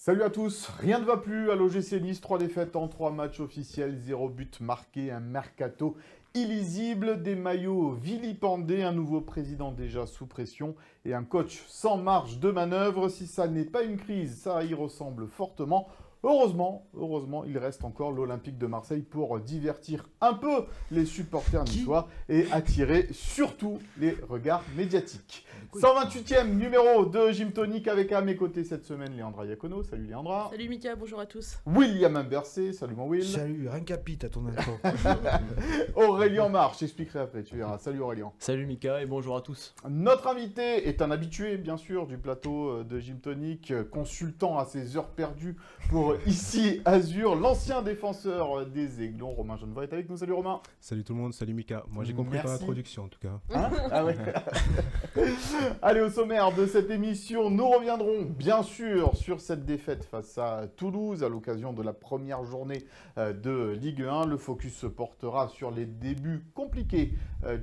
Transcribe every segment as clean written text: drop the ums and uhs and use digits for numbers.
Salut à tous, rien ne va plus à l'OGC Nice, 3 défaites en 3 matchs officiels, 0 but marqué, un mercato illisible, des maillots vilipendés, un nouveau président déjà sous pression et un coach sans marge de manœuvre. Si ça n'est pas une crise, ça y ressemble fortement. Heureusement, il reste encore l'Olympique de Marseille pour divertir un peu les supporters niçois et attirer surtout les regards médiatiques. 128e numéro de Gym Tonic avec à mes côtés cette semaine Léandra Iacono. Salut Léandra. Salut Mika, bonjour à tous. William Imbercé, salut mon Will. Salut, rien capite à ton intro. Aurélien Marche, j'expliquerai après, tu verras. Salut Aurélien. Salut Mika et bonjour à tous. Notre invité est un habitué, bien sûr, du plateau de Gym Tonic, consultant à ses heures perdues pour ici Azur, l'ancien défenseur des Aiglons, Romain Genevois est avec nous. Salut Romain. Salut tout le monde, salut Mika. Moi j'ai compris ton introduction en tout cas. Hein ah ouais. Allez, au sommaire de cette émission, nous reviendrons bien sûr sur cette défaite face à Toulouse à l'occasion de la première journée de Ligue 1. Le focus se portera sur les débuts compliqués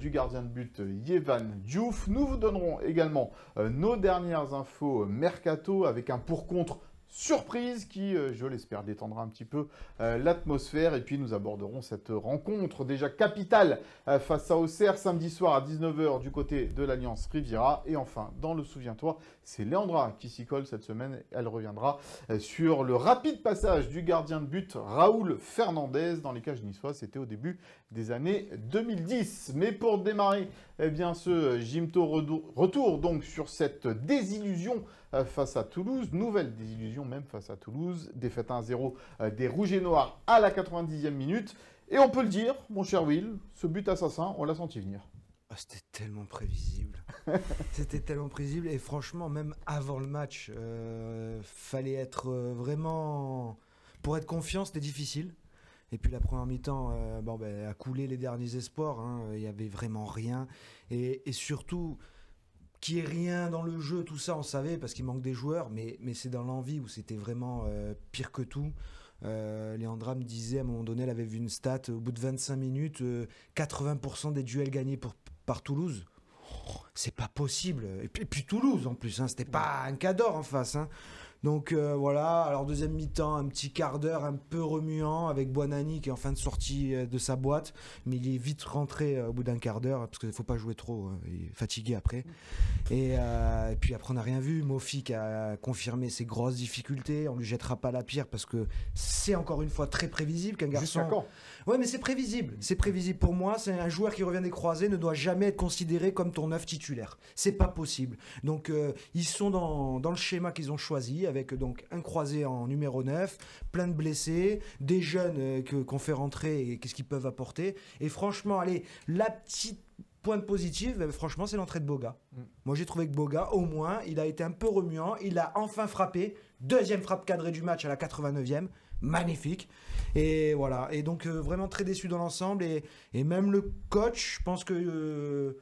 du gardien de but Yehvan Diouf. Nous vous donnerons également nos dernières infos mercato avec un pour-contre surprise qui, je l'espère, détendra un petit peu l'atmosphère. Et puis nous aborderons cette rencontre déjà capitale face à Auxerre samedi soir à 19h du côté de l'Alliance Riviera. Et enfin, dans le Souviens-toi, c'est Léandra qui s'y colle cette semaine. Elle reviendra sur le rapide passage du gardien de but Raoul Fernandez dans les cages niçoises. C'était au début des années 2010. Mais pour démarrer, eh bien, ce Gymto retour donc sur cette désillusion face à Toulouse, nouvelle désillusion même face à Toulouse, défaite 1-0 des Rouges et Noirs à la 90e minute. Et on peut le dire, mon cher Will, ce but assassin, on l'a senti venir. Oh, c'était tellement prévisible. C'était tellement prévisible. Et franchement, même avant le match, fallait être vraiment... Pour être confiant, c'était difficile. Et puis la première mi-temps a coulé les derniers espoirs. Il n'y avait vraiment rien. Et surtout... Qu'il n'y ait rien dans le jeu, tout ça, on savait, parce qu'il manque des joueurs, mais c'est dans l'envie où c'était vraiment pire que tout. Léandra me disait, à un moment donné, elle avait vu une stat, au bout de 25 minutes, 80% des duels gagnés par Toulouse. Oh, c'est pas possible. Et puis Toulouse, en plus, c'était pas un cador en face. Donc voilà, alors deuxième mi-temps, un petit quart d'heure un peu remuant avec Buonanni qui est en fin de sortie de sa boîte, mais il est vite rentré au bout d'un quart d'heure parce qu'il ne faut pas jouer trop, il est fatigué après. Et puis après on n'a rien vu, Mofi qui a confirmé ses grosses difficultés, on lui jettera pas la pierre parce que c'est encore une fois très prévisible qu'un garçon... Ouais mais c'est prévisible pour moi, c'est un joueur qui revient des croisés ne doit jamais être considéré comme ton neuf titulaire, c'est pas possible. Donc ils sont dans le schéma qu'ils ont choisi, avec donc un croisé en numéro 9, plein de blessés, des jeunes qu'on fait rentrer et qu'est-ce qu'ils peuvent apporter. Et franchement, allez, la petite pointe positive, franchement, c'est l'entrée de Boga. Moi, j'ai trouvé que Boga, au moins, il a été un peu remuant, il a enfin frappé, deuxième frappe cadrée du match à la 89e, magnifique. Et voilà, et donc vraiment très déçu dans l'ensemble. Et même le coach, je pense que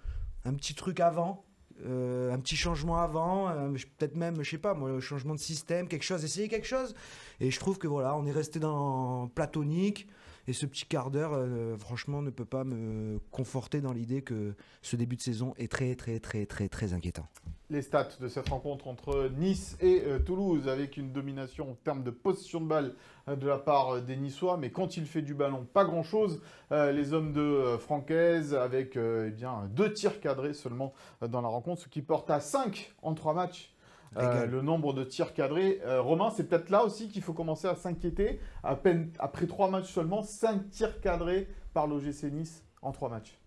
un petit truc avant... un petit changement avant, peut-être même, je sais pas, moi, changement de système, essayer quelque chose. Et je trouve que voilà, on est resté dans platonique. Et ce petit quart d'heure, franchement, ne peut pas me conforter dans l'idée que ce début de saison est très, très, très, très, très inquiétant. Les stats de cette rencontre entre Nice et Toulouse, avec une domination en termes de possession de balle de la part des Niçois, mais quand il fait du ballon, pas grand-chose. Les hommes de Francaise, avec 2 tirs cadrés seulement dans la rencontre, ce qui porte à 5 en 3 matchs. Le nombre de tirs cadrés. Romain, c'est peut-être là aussi qu'il faut commencer à s'inquiéter. À peine après 3 matchs seulement, 5 tirs cadrés par l'OGC Nice en 3 matchs.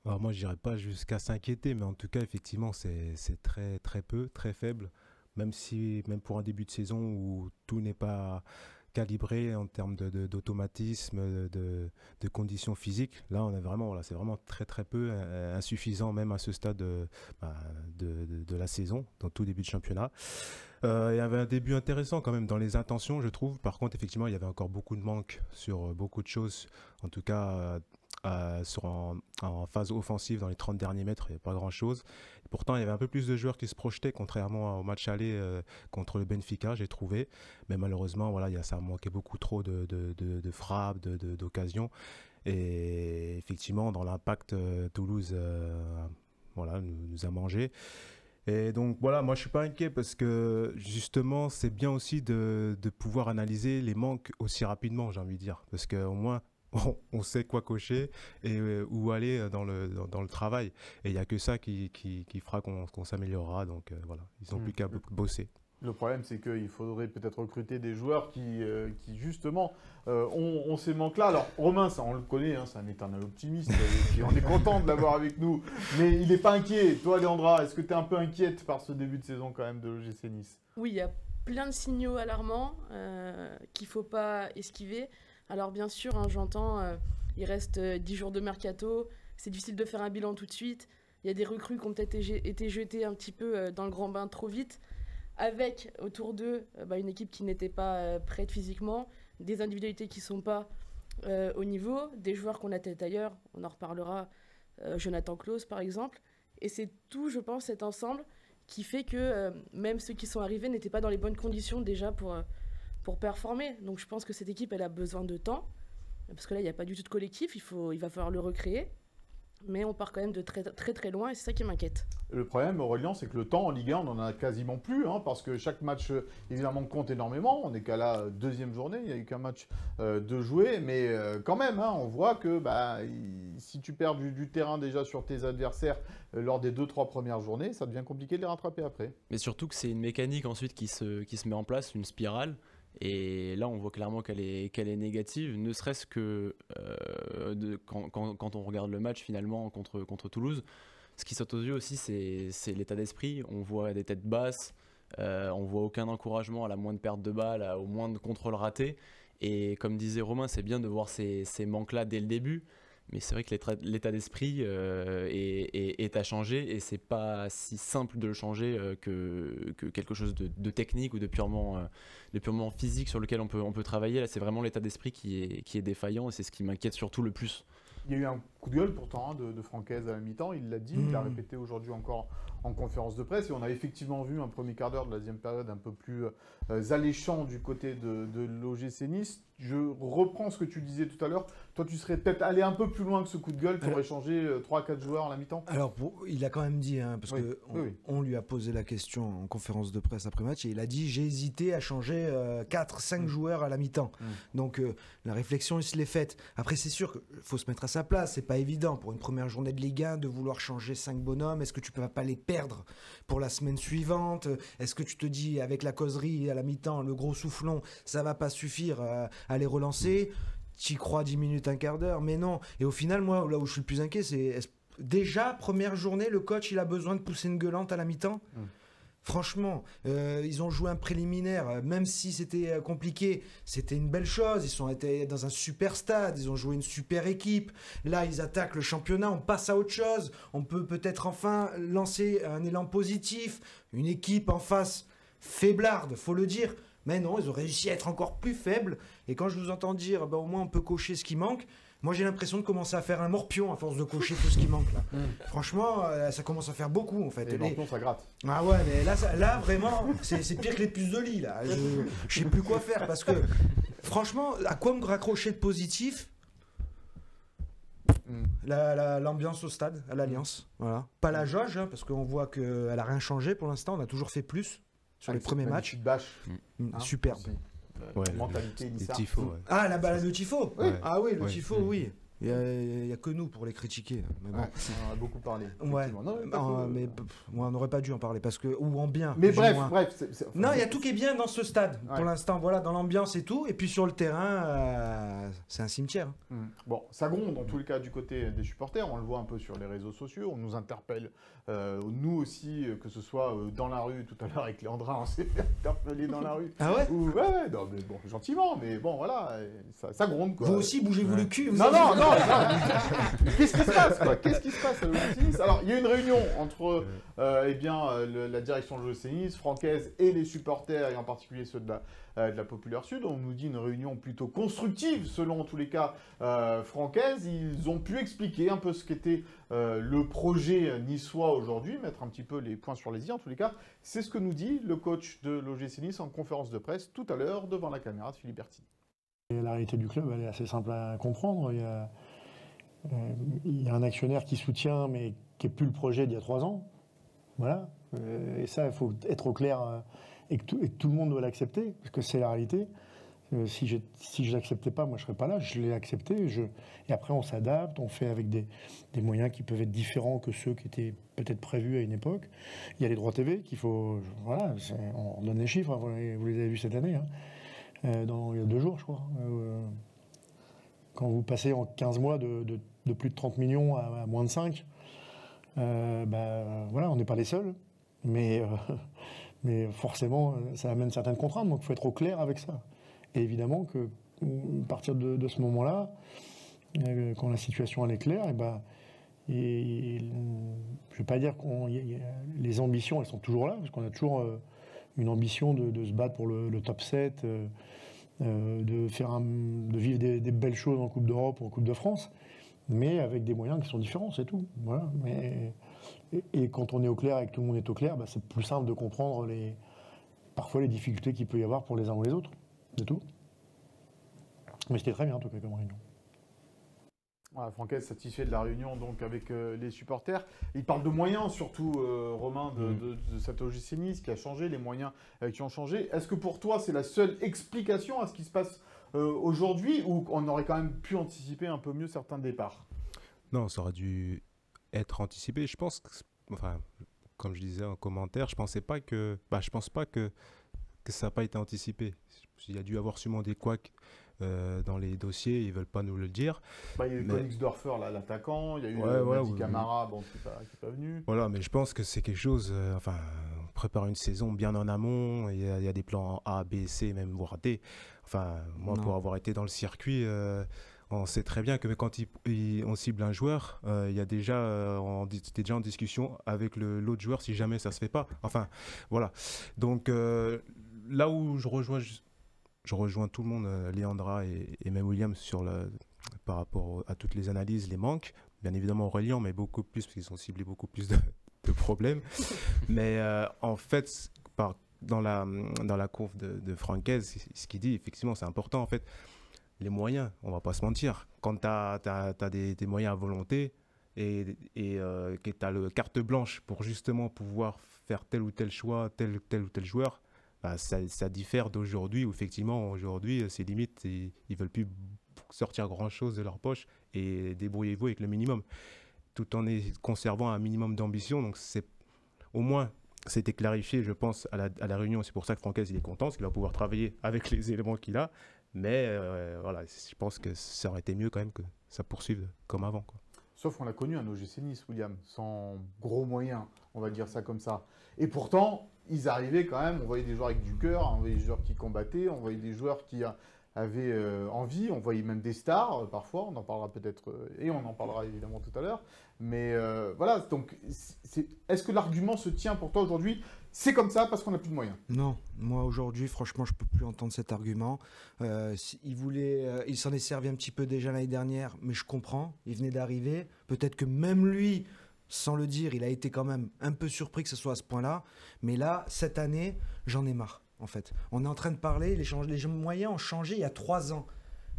Alors moi, je n'irais pas jusqu'à s'inquiéter, mais en tout cas, effectivement, c'est très, très peu, très faible. Même pour un début de saison où tout n'est pas calibré en termes d'automatisme, de conditions physiques. Là, on a vraiment, c'est vraiment très très peu, insuffisant même à ce stade de la saison, dans tout début de championnat. Il y avait un début intéressant quand même dans les intentions, je trouve. Par contre, effectivement, il y avait encore beaucoup de manques sur beaucoup de choses. En tout cas, en phase offensive, dans les 30 derniers mètres, il n'y a pas grand-chose. Pourtant, il y avait un peu plus de joueurs qui se projetaient, contrairement au match aller contre le Benfica, j'ai trouvé. Mais malheureusement, voilà, ça manquait beaucoup trop de frappes, d'occasions. Et effectivement, dans l'impact, Toulouse nous a mangé. Et donc voilà, moi je suis pas inquiet parce que justement c'est bien aussi de pouvoir analyser les manques aussi rapidement, j'ai envie de dire, parce qu'au moins on sait quoi cocher et où aller dans le travail. Et il n'y a que ça qui fera qu'on s'améliorera. Donc voilà, ils n'ont plus qu'à bosser. Le problème, c'est qu'il faudrait peut-être recruter des joueurs qui justement, ont ces manques-là. Alors, Romain, ça, on le connaît, hein, c'est un éternel optimiste, et puis on est content de l'avoir avec nous, mais il n'est pas inquiet. Toi, Léandra, est-ce que tu es un peu inquiète par ce début de saison quand même de l'OGC Nice? Oui, il y a plein de signaux alarmants qu'il ne faut pas esquiver. Alors, bien sûr, hein, j'entends, il reste 10 jours de mercato, c'est difficile de faire un bilan tout de suite. Il y a des recrues qui ont peut-être été jetées un petit peu dans le grand bain trop vite, avec autour d'eux une équipe qui n'était pas prête physiquement, des individualités qui ne sont pas au niveau, des joueurs qu'on a tête ailleurs, on en reparlera, Jonathan Clauss par exemple. Et c'est tout, je pense, cet ensemble qui fait que même ceux qui sont arrivés n'étaient pas dans les bonnes conditions déjà pour performer. Donc je pense que cette équipe, elle a besoin de temps, parce que là, il n'y a pas du tout de collectif, il va falloir le recréer. Mais on part quand même de très très, très loin et c'est ça qui m'inquiète. Le problème, Aurélien, c'est que le temps en Ligue 1, on n'en a quasiment plus, hein, parce que chaque match, évidemment, compte énormément. On n'est qu'à la deuxième journée, il n'y a eu qu'un match de jouer, mais quand même, hein, on voit que si tu perds du terrain déjà sur tes adversaires lors des 2-3 premières journées, ça devient compliqué de les rattraper après. Mais surtout que c'est une mécanique ensuite qui se met en place, une spirale. Et là, on voit clairement qu'elle est négative, ne serait-ce que quand on regarde le match finalement contre Toulouse. Ce qui saute aux yeux aussi, c'est l'état d'esprit. On voit des têtes basses, on voit aucun encouragement à la moindre perte de balle, au moindre contrôle raté. Et comme disait Romain, c'est bien de voir ces manques-là dès le début. Mais c'est vrai que l'état d'esprit est à changer et c'est pas si simple de le changer que quelque chose de technique ou de purement physique sur lequel on peut travailler. Là, c'est vraiment l'état d'esprit qui est défaillant et c'est ce qui m'inquiète surtout le plus. Il y a eu un coup de gueule pourtant de Francaise à la mi-temps, il l'a dit, il l'a répété aujourd'hui encore en conférence de presse et on a effectivement vu un premier quart d'heure de la deuxième période un peu plus alléchant du côté de l'OGC Nice. Je reprends ce que tu disais tout à l'heure. Toi, tu serais peut-être allé un peu plus loin que ce coup de gueule, tu aurais changé 3-4 joueurs à la mi-temps. Alors, il a quand même dit, hein, parce qu'on lui a posé la question en conférence de presse après-match, et il a dit « j'ai hésité à changer 4-5 joueurs à la mi-temps ». Donc, la réflexion, il se l'est faite. Après, c'est sûr qu'il faut se mettre à sa place, c'est pas évident pour une première journée de Ligue 1 de vouloir changer 5 bonhommes. Est-ce que tu peux pas les perdre pour la semaine suivante? Est-ce que tu te dis, avec la causerie à la mi-temps, le gros soufflon, ça va pas suffire à les relancer? T'y crois 10 minutes, un quart d'heure, mais non. Et au final, moi, là où je suis le plus inquiet, c'est déjà, première journée, le coach, il a besoin de pousser une gueulante à la mi-temps. Franchement, ils ont joué un préliminaire, même si c'était compliqué, c'était une belle chose. Ils ont été dans un super stade, ils ont joué une super équipe. Là, ils attaquent le championnat, on passe à autre chose. On peut peut-être enfin lancer un élan positif. Une équipe en face faiblarde, faut le dire. Mais non, ils ont réussi à être encore plus faibles. Et quand je vous entends dire, au moins on peut cocher ce qui manque, moi j'ai l'impression de commencer à faire un morpion à force de cocher tout ce qui manque là. Franchement, ça commence à faire beaucoup en fait. Et morpion, ça gratte. Ah ouais, mais là vraiment, c'est pire que les puces de lit là. Je sais plus quoi faire parce que franchement, à quoi me raccrocher de positif? L'ambiance au stade, à l'Alliance. Voilà. Pas la jauge, hein, parce qu'on voit qu'elle n'a rien changé pour l'instant. On a toujours fait plus sur les premiers matchs. Bâche. Superbe. Mentalité le tifo. Ouais. Ah, le tifo. Ouais. Ah oui, le tifo, oui. Il n'y a que nous pour les critiquer. Mais bon. On en a beaucoup parlé. Ouais. Non, mais on n'aurait pas dû en parler parce que ou en bien. Mais bref. Non, il y a tout qui est bien dans ce stade pour l'instant. Voilà, dans l'ambiance et tout. Et puis sur le terrain, c'est un cimetière. Bon, ça gronde en tous les cas du côté des supporters. On le voit un peu sur les réseaux sociaux. On nous interpelle, nous aussi, que ce soit dans la rue. Tout à l'heure avec Léandra, on s'est interpellé dans la rue. Ah ouais? Ouais, non, mais bon, gentiment, mais bon, voilà, ça gronde quoi. Vous aussi, bougez-vous le cul. Non. Qu'est-ce qui se passe quoi? Qu'est-ce qui se passe à l'OGC Nice? Alors, il y a une réunion entre la direction de l'OGC Nice, Francaise et les supporters, et en particulier ceux de la Populaire Sud. On nous dit une réunion plutôt constructive, selon en tous les cas Francaise. Ils ont pu expliquer un peu ce qu'était le projet niçois aujourd'hui, mettre un petit peu les points sur les i en tous les cas. C'est ce que nous dit le coach de l'OGC Nice en conférence de presse tout à l'heure devant la caméra de Philippe Bertini. La réalité du club, elle est assez simple à comprendre. Il y a un actionnaire qui soutient, mais qui n'est plus le projet d'il y a 3 ans. Voilà. Et ça, il faut être au clair et que tout le monde doit l'accepter, parce que c'est la réalité. Si je ne l'acceptais pas, moi je ne serais pas là. Je l'ai accepté. Et après, on s'adapte, on fait avec des moyens qui peuvent être différents que ceux qui étaient peut-être prévus à une époque. Il y a les droits TV qu'il faut. Voilà, on donne les chiffres, vous les avez vus cette année. Hein. Il y a 2 jours, je crois. Quand vous passez en 15 mois de plus de 30 millions à moins de 5, voilà, on n'est pas les seuls. Mais forcément, ça amène certaines contraintes. Donc il faut être au clair avec ça. Et évidemment que à partir de ce moment-là, quand la situation elle est claire, je ne vais pas dire les ambitions, elles sont toujours là, parce qu'on a toujours une ambition de se battre pour le top 7, de vivre des belles choses en Coupe d'Europe ou en Coupe de France, mais avec des moyens qui sont différents, c'est tout. Voilà. Et quand on est au clair et que tout le monde est au clair, c'est plus simple de comprendre parfois les difficultés qu'il peut y avoir pour les uns ou les autres. C'est tout. Mais c'était très bien en tout cas comme réunion. Voilà, Francaise satisfait de la réunion donc avec les supporters. Il parle de moyens surtout, Romain, de cette OGC Nice qui a changé, les moyens qui ont changé. Est-ce que pour toi c'est la seule explication à ce qui se passe aujourd'hui, ou on aurait quand même pu anticiper un peu mieux certains départs? Non, ça aurait dû être anticipé. Je pense que, enfin, comme je disais en commentaire, je pense pas que ça n'a pas été anticipé. Il y a dû avoir sûrement des couacs dans les dossiers, ils ne veulent pas nous le dire. Il y a eu Königsdorfer, l'attaquant, il y a eu Madi Camara qui n'est pas venu. Voilà, mais je pense que c'est quelque chose, on prépare une saison bien en amont, il y a des plans A, B, C, même voire D. Enfin, moi, pour avoir été dans le circuit, on sait très bien que quand on cible un joueur, il y a déjà, on était déjà en discussion avec l'autre joueur si jamais ça ne se fait pas. Enfin, voilà. Donc, là où je rejoins tout le monde, Léandra et même William, par rapport à toutes les analyses, les manques. Bien évidemment Aurélien, mais beaucoup plus, parce qu'ils ont ciblé beaucoup plus de problèmes. Mais en fait, dans la conf de Francaise, ce qu'il dit, effectivement, c'est important. En fait, les moyens, on ne va pas se mentir. Quand tu as des moyens à volonté et que tu as le carte blanche pour justement pouvoir faire tel ou tel choix, tel ou tel joueur, ça diffère d'aujourd'hui où effectivement aujourd'hui c'est limite, ils ne veulent plus sortir grand chose de leur poche et débrouillez-vous avec le minimum tout en conservant un minimum d'ambition. Donc au moins c'était clarifié, je pense, à la réunion. C'est pour ça que Francaise il est content, parce qu'il va pouvoir travailler avec les éléments qu'il a, mais voilà, je pense que ça aurait été mieux quand même que ça poursuive comme avant, quoi. Sauf qu'on l'a connu un OGC Nice, William, sans gros moyens, on va dire ça comme ça. Et pourtant, ils arrivaient quand même, on voyait des joueurs avec du cœur, on voyait des joueurs qui combattaient, on voyait des joueurs qui avaient envie, on voyait même des stars parfois, on en parlera peut-être, et on en parlera évidemment tout à l'heure. Mais voilà, donc est-ce que l'argument se tient pour toi aujourd'hui? C'est comme ça parce qu'on n'a plus de moyens? Non, moi aujourd'hui, franchement, je ne peux plus entendre cet argument. Il s'en est servi un petit peu déjà l'année dernière, mais je comprends, il venait d'arriver. Peut-être que même lui, sans le dire, il a été quand même un peu surpris que ce soit à ce point-là. Mais là, cette année, j'en ai marre, en fait. On est en train de parler, les moyens ont changé il y a 3 ans.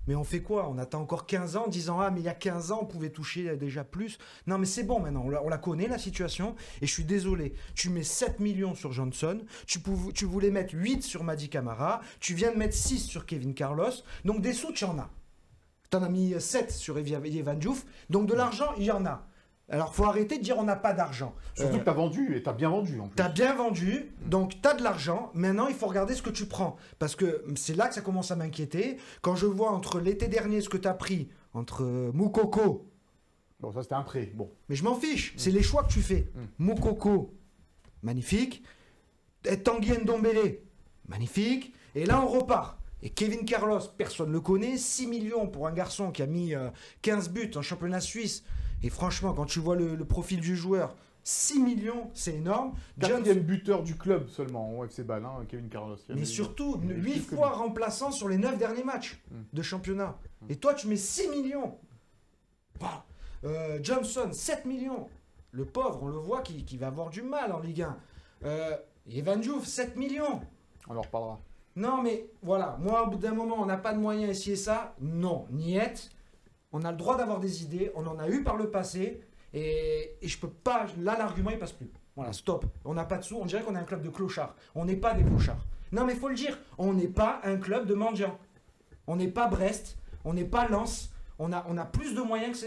Mais on fait quoi? On attend encore 15 ans en disant « Ah, mais il y a 15 ans, on pouvait toucher déjà plus. » Non, mais c'est bon maintenant, on la connaît, la situation. Et je suis désolé, tu mets 7 millions sur Johnson, tu voulais mettre 8 sur Madi Camara, tu viens de mettre 6 sur Kevin Carlos, donc des sous, tu en as. Tu en as mis 7 sur Evan Diouf, donc de l'argent, il y en a. Alors, il faut arrêter de dire on n'a pas d'argent. Surtout que tu as vendu, et tu as bien vendu en plus. Tu as bien vendu, donc tu as de l'argent. Maintenant, il faut regarder ce que tu prends. Parce que c'est là que ça commence à m'inquiéter. Quand je vois entre l'été dernier ce que tu as pris, entre Moukoko... Bon, ça c'était un prêt, bon. Mais je m'en fiche, c'est les choix que tu fais. Moukoko, magnifique. Tanguy Ndombele, magnifique. Et là, on repart. Et Kevin Carlos, personne ne le connaît. 6 millions pour un garçon qui a mis 15 buts en championnat suisse. Et franchement, quand tu vois le profil du joueur, 6 millions, c'est énorme. 4e buteur du club seulement, au FC Bâle, Kevin Carlos. Mais surtout, 8 fois remplaçant sur les 9 derniers matchs de championnat. Et toi, tu mets 6 millions. Johnson, 7 millions. Le pauvre, on le voit, qui va avoir du mal en Ligue 1. Evan Diouf, 7 millions. On en reparlera. Non, mais voilà, moi, au bout d'un moment, on n'a pas de moyens ici et ça. Non, niette. On a le droit d'avoir des idées, on en a eu par le passé, Et je peux pas. Là, l'argument, il passe plus. Voilà, stop. On n'a pas de sous. On dirait qu'on est un club de clochards. On n'est pas des clochards. Non, mais il faut le dire. On n'est pas un club de mendiants. On n'est pas Brest. On n'est pas Lens. On a plus de moyens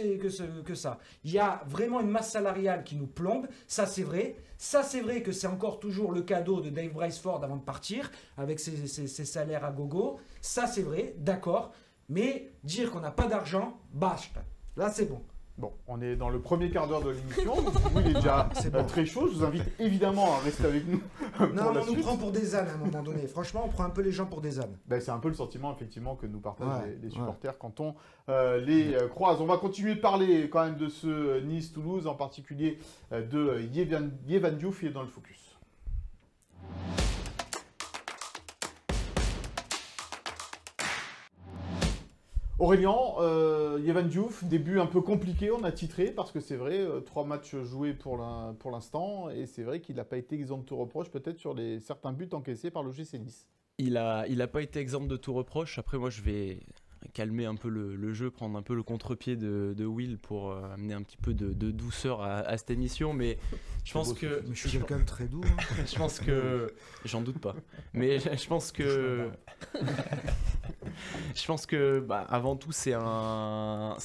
que ça. Il y a vraiment une masse salariale qui nous plombe. Ça, c'est vrai. Ça, c'est vrai que c'est encore toujours le cadeau de Dave Braceford avant de partir, avec ses salaires à gogo. Ça, c'est vrai. D'accord. Mais dire qu'on n'a pas d'argent, basta. Là, c'est bon. Bon, on est dans le premier quart d'heure de l'émission, donc il est déjà très chaud. Je vous invite évidemment à rester avec nous. Non, on nous prend pour des ânes à un moment donné. Franchement, on prend un peu les gens pour des ânes. Ben, c'est un peu le sentiment effectivement que nous partagent les supporters quand on les croise. On va continuer de parler quand même de ce Nice-Toulouse, en particulier de Yehvan Diouf, qui est dans le focus. Aurélien, Yehvan Diouf, début un peu compliqué, on a titré, parce que c'est vrai, 3 matchs joués pour l'instant, et c'est vrai qu'il n'a pas été exempt de tout reproche, peut-être sur certains buts encaissés par l'OGC Nice. Il a pas été exempt de tout reproche. Après, moi, je vais calmer un peu le jeu, prendre un peu le contre-pied de Will pour amener un petit peu de douceur à cette émission, mais je pense que... Je suis quelqu'un de très doux. Hein. Je pense que... J'en doute pas. Mais je pense que... Je pense que avant tout c'est un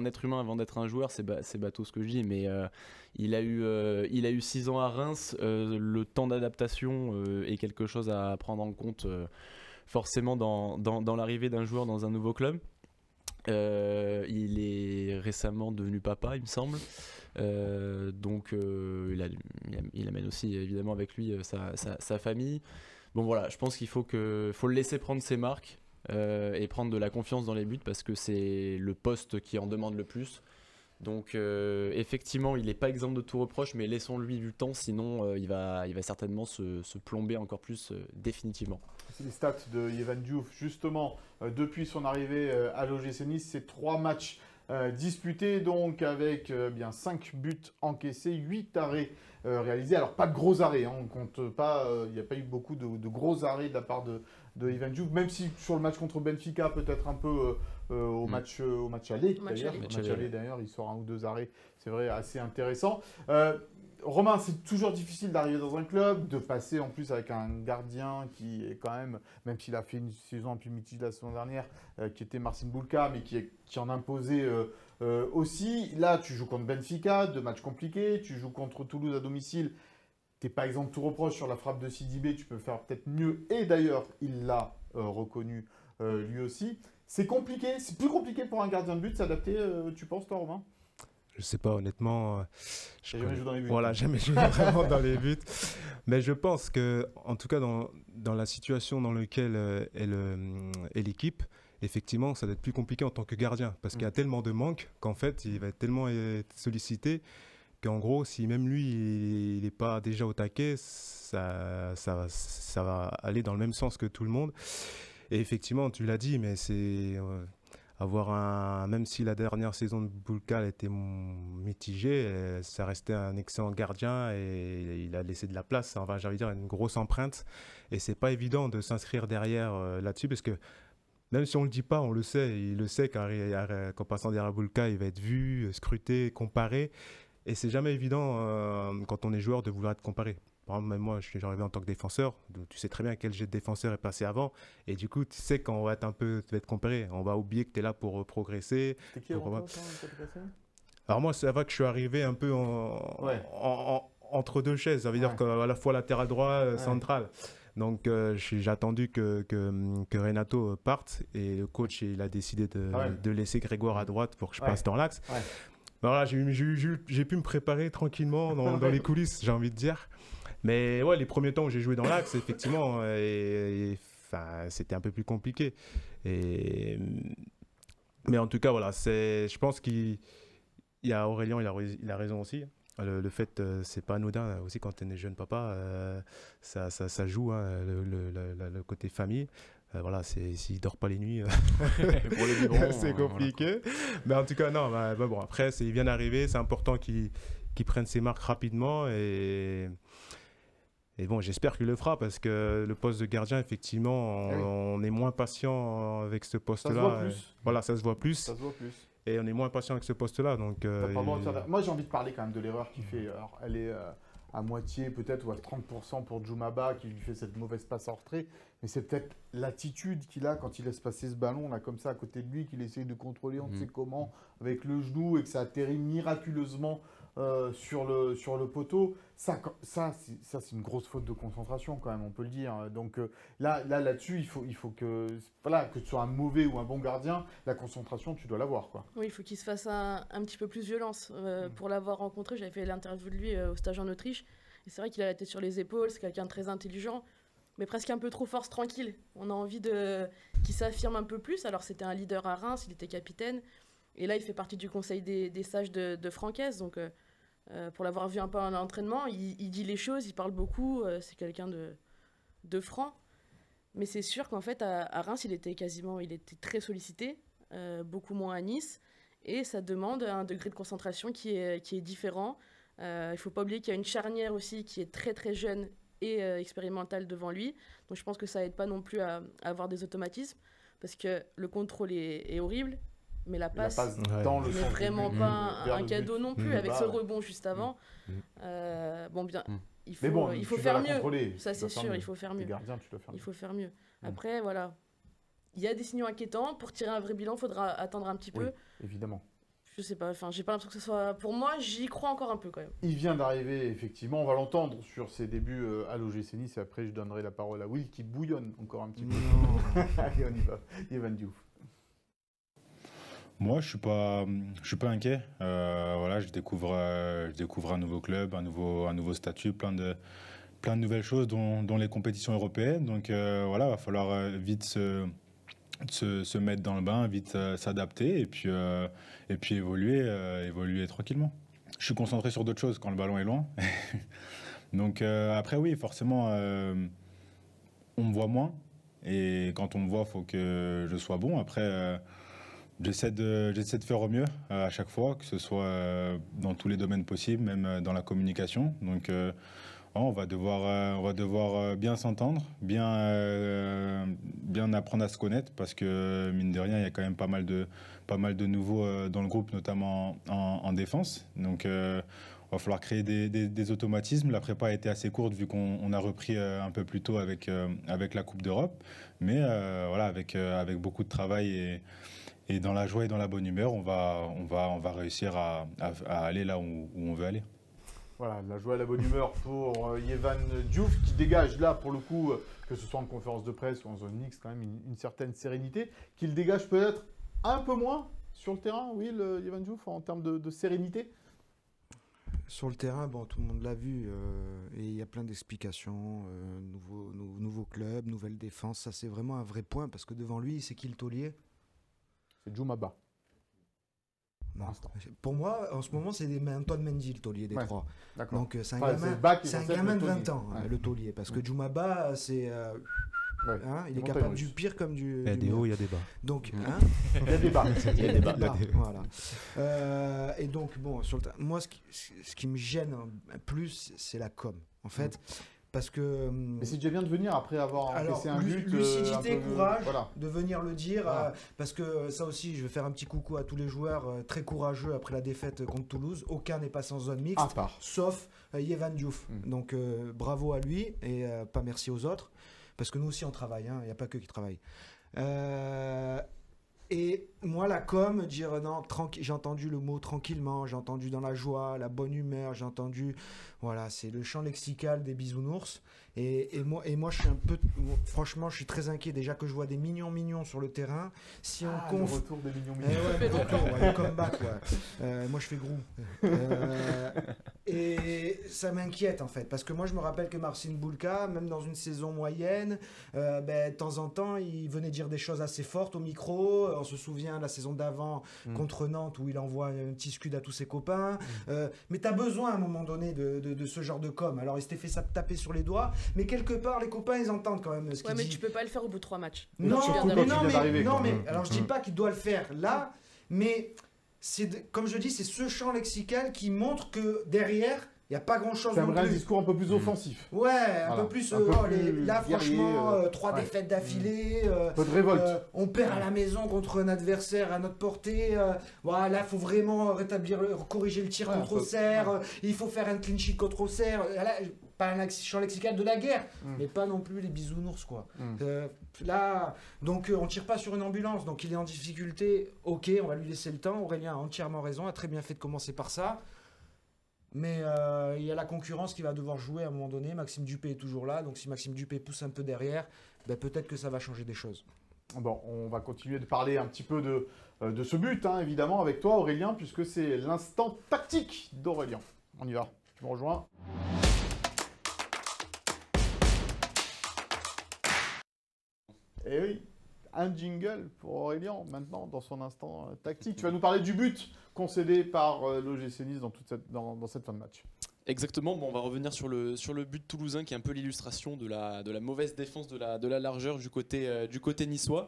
être humain avant d'être un joueur, c'est bateau ce que je dis, mais il a eu 6 ans à Reims, le temps d'adaptation est quelque chose à prendre en compte forcément dans l'arrivée d'un joueur dans un nouveau club. Il est récemment devenu papa, il me semble, donc il amène aussi évidemment avec lui sa famille. Bon voilà, je pense qu'il faut le laisser prendre ses marques. Et prendre de la confiance dans les buts parce que c'est le poste qui en demande le plus. Donc effectivement, il n'est pas exempt de tout reproche, mais laissons-lui du temps, sinon il va certainement se plomber encore plus définitivement. C'est les stats de Yehvan Diouf, justement, depuis son arrivée à l'OGC Nice, c'est 3 matchs disputés, donc avec 5 buts encaissés, 8 arrêts réalisés. Alors pas de gros arrêts, hein, on compte pas, il n'y a pas eu beaucoup de gros arrêts de la part de Yehvan Diouf, même si sur le match contre Benfica, peut-être un peu au match aller, d'ailleurs. Au match aller, d'ailleurs, il sort 1 ou 2 arrêts, c'est vrai, assez intéressant. Romain, c'est toujours difficile d'arriver dans un club, de passer en plus avec un gardien qui est quand même s'il a fait une saison un peu mitigée la saison dernière, qui était Marcin Bulka, mais qui en imposait aussi. Là, tu joues contre Benfica, 2 matchs compliqués, tu joues contre Toulouse à domicile. Tu n'es pas exempt de tout reproche sur la frappe de Sidibé, tu peux faire peut-être mieux. Et d'ailleurs, il l'a reconnu lui aussi. C'est compliqué, c'est plus compliqué pour un gardien de but de s'adapter, tu penses, toi, Romain ? Je sais pas, honnêtement. Jamais joué dans les buts. Voilà, jamais joué vraiment dans les buts. Mais je pense que, en tout cas, dans la situation dans laquelle est l'équipe, effectivement, ça doit être plus compliqué en tant que gardien. Parce qu'il y a tellement de manques qu'en fait, il va être tellement sollicité qu'en gros, si même lui, il n'est pas déjà au taquet, ça va aller dans le même sens que tout le monde. Et effectivement, tu l'as dit, mais c'est... même si la dernière saison de Bulka était mitigée, ça restait un excellent gardien et il a laissé de la place, enfin, j'ai envie de dire une grosse empreinte. Et c'est pas évident de s'inscrire derrière là-dessus parce que même si on le dit pas, on le sait. Il le sait qu'en passant derrière Bulka, il va être vu, scruté, comparé. Et c'est jamais évident quand on est joueur de vouloir être comparé. Par exemple, même moi, je suis arrivé en tant que défenseur. Tu sais très bien quel jet de défenseur est passé avant. Et du coup, tu sais qu'on va être comparé. On va oublier que tu es là pour progresser. C'était qui avant toi, Alors moi, ça va que je suis arrivé un peu entre deux chaises. Ça veut dire qu'à la fois latéral droit, central. Donc j'ai attendu que Renato parte. Et le coach, il a décidé de laisser Grégoire à droite pour que je passe dans l'axe. Ouais. Voilà, j'ai pu me préparer tranquillement dans les coulisses, j'ai envie de dire. Mais ouais, les premiers temps où j'ai joué dans l'axe, effectivement, c'était un peu plus compliqué. Mais en tout cas, voilà, je pense qu'il y a Aurélien, il a raison aussi. Le fait, c'est pas anodin aussi quand tu es jeune papa, ça joue, hein, le côté famille. Voilà, s'il dort pas les nuits, pour les biberons, c'est compliqué. Voilà. Mais en tout cas, non. Bon, après, il vient d'arriver, c'est important qu'il prenne ses marques rapidement et bon, j'espère qu'il le fera parce que le poste de gardien, effectivement, on est moins patient avec ce poste-là. Ça se voit plus. Voilà, ça se voit plus. Ça se voit plus. et on est moins patient avec ce poste-là. Donc, T'as pas le droit de faire Moi, j'ai envie de parler quand même de l'erreur qu'il fait. Alors, elle est à moitié peut-être ou à 30% pour Djoumaba qui lui fait cette mauvaise passe en retrait. Mais c'est peut-être l'attitude qu'il a quand il laisse passer ce ballon là comme ça à côté de lui, qu'il essaye de contrôler on ne sait comment avec le genou et que ça atterrit miraculeusement sur le poteau. Ça c'est une grosse faute de concentration quand même, on peut le dire. Donc là-dessus, il faut que tu sois un mauvais ou un bon gardien, la concentration, tu dois l'avoir, quoi. Oui, il faut qu'il se fasse un petit peu plus violence. Pour l'avoir rencontré, j'avais fait l'interview de lui au stage en Autriche. Et c'est vrai qu'il a la tête sur les épaules, c'est quelqu'un de très intelligent, mais presque un peu trop force tranquille. On a envie qu'il s'affirme un peu plus. Alors c'était un leader à Reims, il était capitaine. Et là, il fait partie du conseil des sages de Francaise. Donc pour l'avoir vu un peu en entraînement, il dit les choses, il parle beaucoup. C'est quelqu'un de franc. Mais c'est sûr qu'en fait, à Reims, il était très sollicité, beaucoup moins à Nice. Et ça demande un degré de concentration qui est différent. Il ne faut pas oublier qu'il y a une charnière aussi qui est très très jeune et expérimentale devant lui. Donc je pense que ça aide pas non plus à avoir des automatismes, parce que le contrôle est horrible, mais la passe dans le n'est sens vraiment du pas vers un le cadeau but. non plus, avec ce rebond juste avant. Il faut tu faire dois la contrôler. mieux. Ça Tu dois c'est faire sûr, mieux. il faut faire T'es mieux. gardien, tu dois faire Il mieux. faut faire mieux. Après, voilà. Il y a des signaux inquiétants. Pour tirer un vrai bilan, il faudra attendre un petit peu. Oui, évidemment. Je sais pas, j'ai pas l'impression que ce soit... Pour moi, j'y crois encore un peu quand même. Il vient d'arriver, effectivement. On va l'entendre sur ses débuts à l'OGC Nice. Et après, je donnerai la parole à Will qui bouillonne encore un petit peu. Allez, on y va. Evan Diouf. Moi, je suis pas inquiet. Voilà, je découvre un nouveau club, un nouveau statut, plein de nouvelles choses, dont les compétitions européennes. Donc voilà, va falloir vite se mettre dans le bain, vite s'adapter et puis évoluer tranquillement. Je suis concentré sur d'autres choses quand le ballon est loin. Donc après, oui, forcément, on me voit moins. Et quand on me voit, il faut que je sois bon. Après, j'essaie de faire au mieux à chaque fois, que ce soit dans tous les domaines possibles, même dans la communication. Donc, on va devoir bien s'entendre, bien apprendre à se connaître, parce que mine de rien, il y a quand même pas mal de nouveaux dans le groupe, notamment en défense. Donc, va falloir créer des automatismes. La prépa a été assez courte vu qu'on a repris un peu plus tôt avec la Coupe d'Europe. Mais voilà, avec beaucoup de travail et dans la joie et dans la bonne humeur, on va réussir à aller là où on veut aller. Voilà, la joie et la bonne humeur pour Evan Diouf, qui dégage là, pour le coup, que ce soit en conférence de presse ou en zone mixte, quand même une certaine sérénité, qu'il dégage peut-être un peu moins sur le terrain, oui, Evan Diouf, en termes de sérénité. Sur le terrain, bon, tout le monde l'a vu, et il y a plein d'explications. Nouveau club, nouvelle défense, ça c'est vraiment un vrai point, parce que devant lui, c'est qui le taulier? C'est Djoumaba. Non. Pour moi, en ce moment, c'est Antoine Mendy, le taulier des trois. D'accord. Donc c'est un c'est gamin de 20 ans, le taulier, parce que Djoumaba, c'est... il est capable du pire comme du... Il y a des hauts, il y a des bas. Donc, il y a des bas. Il y a des bas. Voilà. Et donc, bon, moi, ce qui me gêne plus, c'est la com. En fait, parce que... Mais c'est déjà bien de venir après avoir encaissé un but. Lucidité, courage, de venir le dire. Parce que ça aussi, je vais faire un petit coucou à tous les joueurs très courageux après la défaite contre Toulouse. Aucun n'est passé en zone mixte, sauf Evan Diouf. Donc, bravo à lui et pas merci aux autres. Parce que nous aussi, on travaille. Il n'y a pas que qui travaillent. Et moi, la com, dire non, j'ai entendu le mot tranquillement, j'ai entendu dans la joie, la bonne humeur, j'ai entendu... Voilà, c'est le champ lexical des bisounours. Et moi, je suis un peu... Franchement, je suis très inquiet. Déjà que je vois des mignons sur le terrain. Si on le retour des mignons. Le comeback, moi, je fais grou. Et ça m'inquiète, en fait. Parce que moi, je me rappelle que Marcin Bulka, même dans une saison moyenne, de temps en temps, il venait dire des choses assez fortes au micro. On se souvient de la saison d'avant contre Nantes, où il envoie un petit scud à tous ses copains. Mais tu as besoin, à un moment donné, de ce genre de com. Alors, il s'était fait ça taper sur les doigts. Mais quelque part, les copains, ils entendent quand même ce qu'il dit. Mais tu peux pas le faire au bout de 3 matchs. Non, mais alors je dis pas qu'il doit le faire là, mais comme je dis, c'est ce champ lexical qui montre que derrière, Il n'y a pas grand-chose. T'aimerais un discours un peu plus offensif. Ouais, un Voilà. peu plus. Un peu plus là, guerrier, franchement, 3 ouais. défaites d'affilée. Un peu de révolte. On perd à la maison contre un adversaire à notre portée. Voilà, il faut vraiment corriger le tir Ouais, contre un peu, Auxerre. Il faut faire un clean sheet contre Auxerre. Là, pas un champ lexical de la guerre, mais pas non plus les bisounours, quoi. Là, donc on tire pas sur une ambulance, donc il est en difficulté. Ok, on va lui laisser le temps. Aurélien a entièrement raison, a très bien fait de commencer par ça. Mais il y a la concurrence qui va devoir jouer à un moment donné. Maxime Dupé est toujours là, donc si Maxime Dupé pousse un peu derrière, ben peut-être que ça va changer des choses. Bon, on va continuer de parler un petit peu de ce but, hein, évidemment, avec toi, Aurélien, puisque c'est l'instant tactique d'Aurélien. On y va, tu me rejoins. Et oui, un jingle pour Aurélien, maintenant, dans son instant tactique. Tu vas nous parler du but concédé par l'OGC Nice dans cette fin de match. Exactement, bon, on va revenir sur le but toulousain qui est un peu l'illustration de la mauvaise défense de la largeur du côté niçois.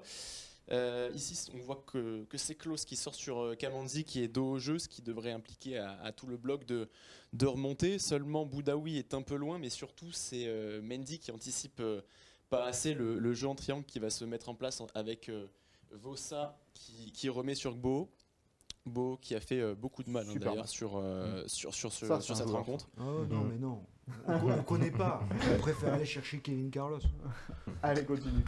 Ici, on voit que c'est Klose qui sort sur Kamanzi qui est dos au jeu, ce qui devrait impliquer à tout le bloc de remonter. Seulement Boudaoui est un peu loin, mais surtout c'est Mendy qui anticipe pas assez le jeu en triangle qui va se mettre en place avec Vossa qui remet sur Gbo. Beau qui a fait beaucoup de mal d'ailleurs sur cette rencontre. Oh non, mais non. On ne connaît pas. On préfère aller chercher Kevin Carlos. Allez, continue.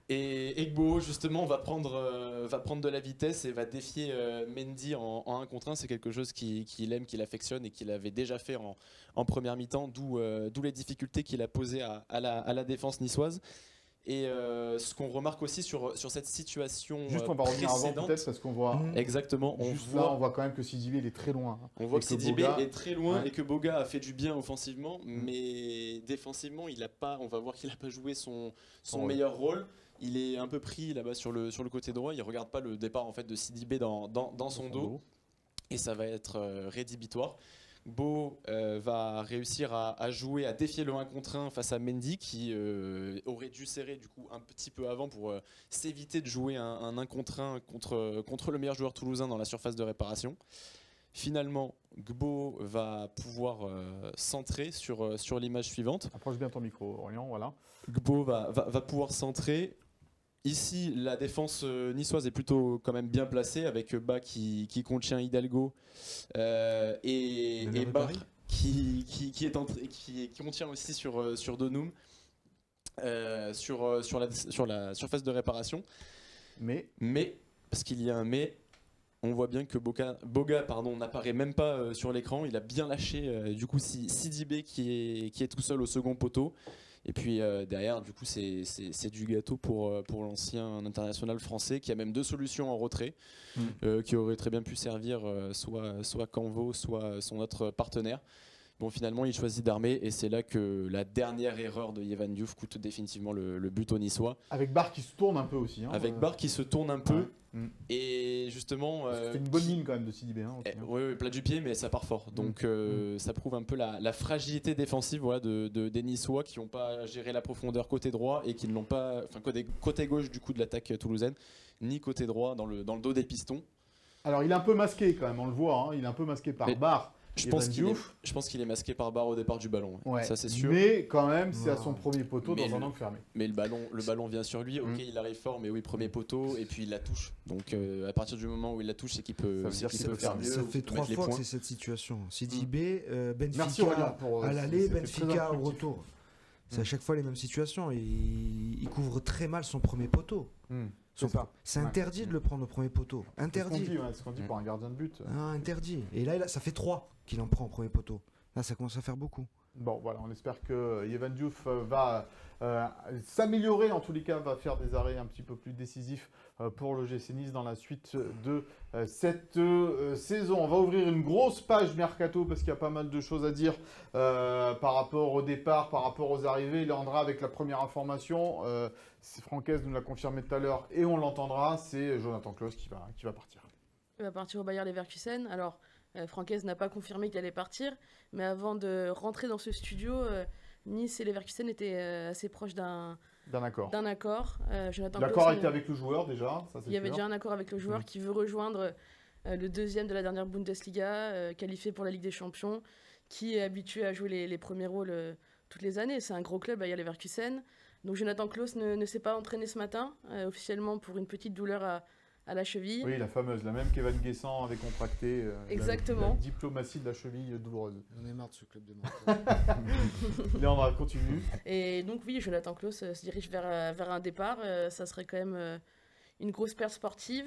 Et Egbo, justement, va prendre de la vitesse et va défier Mendy en 1 contre 1. C'est quelque chose qu'il aime, qu'il affectionne et qu'il avait déjà fait en première mi-temps, d'où les difficultés qu'il a posées à la défense niçoise. Et ce qu'on remarque aussi sur cette situation Juste, on va revenir avant peut-être parce qu'on voit. Exactement. On voit quand même que Sidibé il est très loin. On voit que Sidibé est très loin et que Boga a fait du bien offensivement, mais défensivement, on va voir qu'il n'a pas joué son meilleur rôle. Il est un peu pris là-bas sur le côté droit. Il ne regarde pas le départ en fait, de Sidibé dans son dos. Et ça va être rédhibitoire. Beau va réussir à jouer, à défier le 1 contre 1 face à Mendy qui aurait dû serrer du coup un petit peu avant pour s'éviter de jouer un 1 contre 1 contre le meilleur joueur toulousain dans la surface de réparation. Finalement, Gbo va pouvoir centrer sur l'image suivante. Approche bien ton micro, Aurélien, voilà. Gbo va pouvoir centrer. Ici, la défense niçoise est plutôt quand même bien placée avec Bas qui contient Hidalgo et Barr qui contient aussi sur Donum sur la surface de réparation. Mais parce qu'il y a un mais, on voit bien que Boga n'apparaît même pas sur l'écran. Il a bien lâché du coup Sidibé qui est tout seul au second poteau. Et puis derrière, du coup, c'est du gâteau pour l'ancien international français qui a même 2 solutions en retrait, qui auraient très bien pu servir soit Canvo, soit son autre partenaire. Bon, finalement, il choisit d'armer et c'est là que la dernière erreur de Yvan Diouf coûte définitivement le but au Niçois. Avec Barr qui se tourne un peu aussi. Hein, Avec Barr qui se tourne un peu. Et justement. C'est une bonne ligne quand même de Sidibé. Hein, oui, plat du pied, mais ça part fort. Donc ça prouve un peu la fragilité défensive des Niçois qui n'ont pas géré la profondeur côté droit et qui ne l'ont pas. Enfin, côté gauche du coup de l'attaque toulousaine, ni côté droit dans le dos des pistons. Alors il est un peu masqué quand même, on le voit. Hein, il est un peu masqué par Barr. Je pense qu'il est masqué par Barre au départ du ballon. Ouais. Ça, c'est sûr. Mais quand même, c'est à son premier poteau dans un angle fermé. Mais le ballon vient sur lui. Ok, il arrive fort, mais oui, premier poteau. Et puis il la touche. Donc à partir du moment où il la touche, c'est qu'il peut faire mieux. Ça fait 3 fois que c'est cette situation. Sidibé, Merci, Benfica à l'aller, Benfica au retour. C'est à chaque fois les mêmes situations. Il couvre très mal son premier poteau. C'est interdit de le prendre au premier poteau. Interdit. C'est ce qu'on dit pour un gardien de but. Ah, interdit. Et là, ça fait 3 qu'il en prend au premier poteau. Là, ça commence à faire beaucoup. Bon, voilà, on espère que Yvan Diouf va s'améliorer. En tous les cas, va faire des arrêts un petit peu plus décisifs pour le GC Nice dans la suite de cette saison. On va ouvrir une grosse page Mercato parce qu'il y a pas mal de choses à dire par rapport au départ, par rapport aux arrivées. Leandra avec la première information. Francaise nous l'a confirmé tout à l'heure et on l'entendra. C'est Jonathan Klose qui va partir. Il va partir au Bayer Leverkusen. Alors, Francaise n'a pas confirmé qu'il allait partir, mais avant de rentrer dans ce studio, Nice et Leverkusen étaient assez proches d'un accord. L'accord a été avec le joueur déjà, ça c'est Il y avait déjà un accord avec le joueur qui veut rejoindre le 2e de la dernière Bundesliga, qualifié pour la Ligue des Champions, qui est habitué à jouer les premiers rôles toutes les années. C'est un gros club, Bayer Leverkusen. Donc Jonathan Klaus ne s'est pas entraîné ce matin, officiellement pour une petite douleur à la cheville. Oui, la fameuse, la même qu'Evan Guessant avait contracté. Exactement. La diplomatie de la cheville douloureuse. On est marre de ce club de mental. Léandra, continue. Et donc oui, Jonathan Klaus se dirige vers un départ. Ça serait quand même une grosse perte sportive.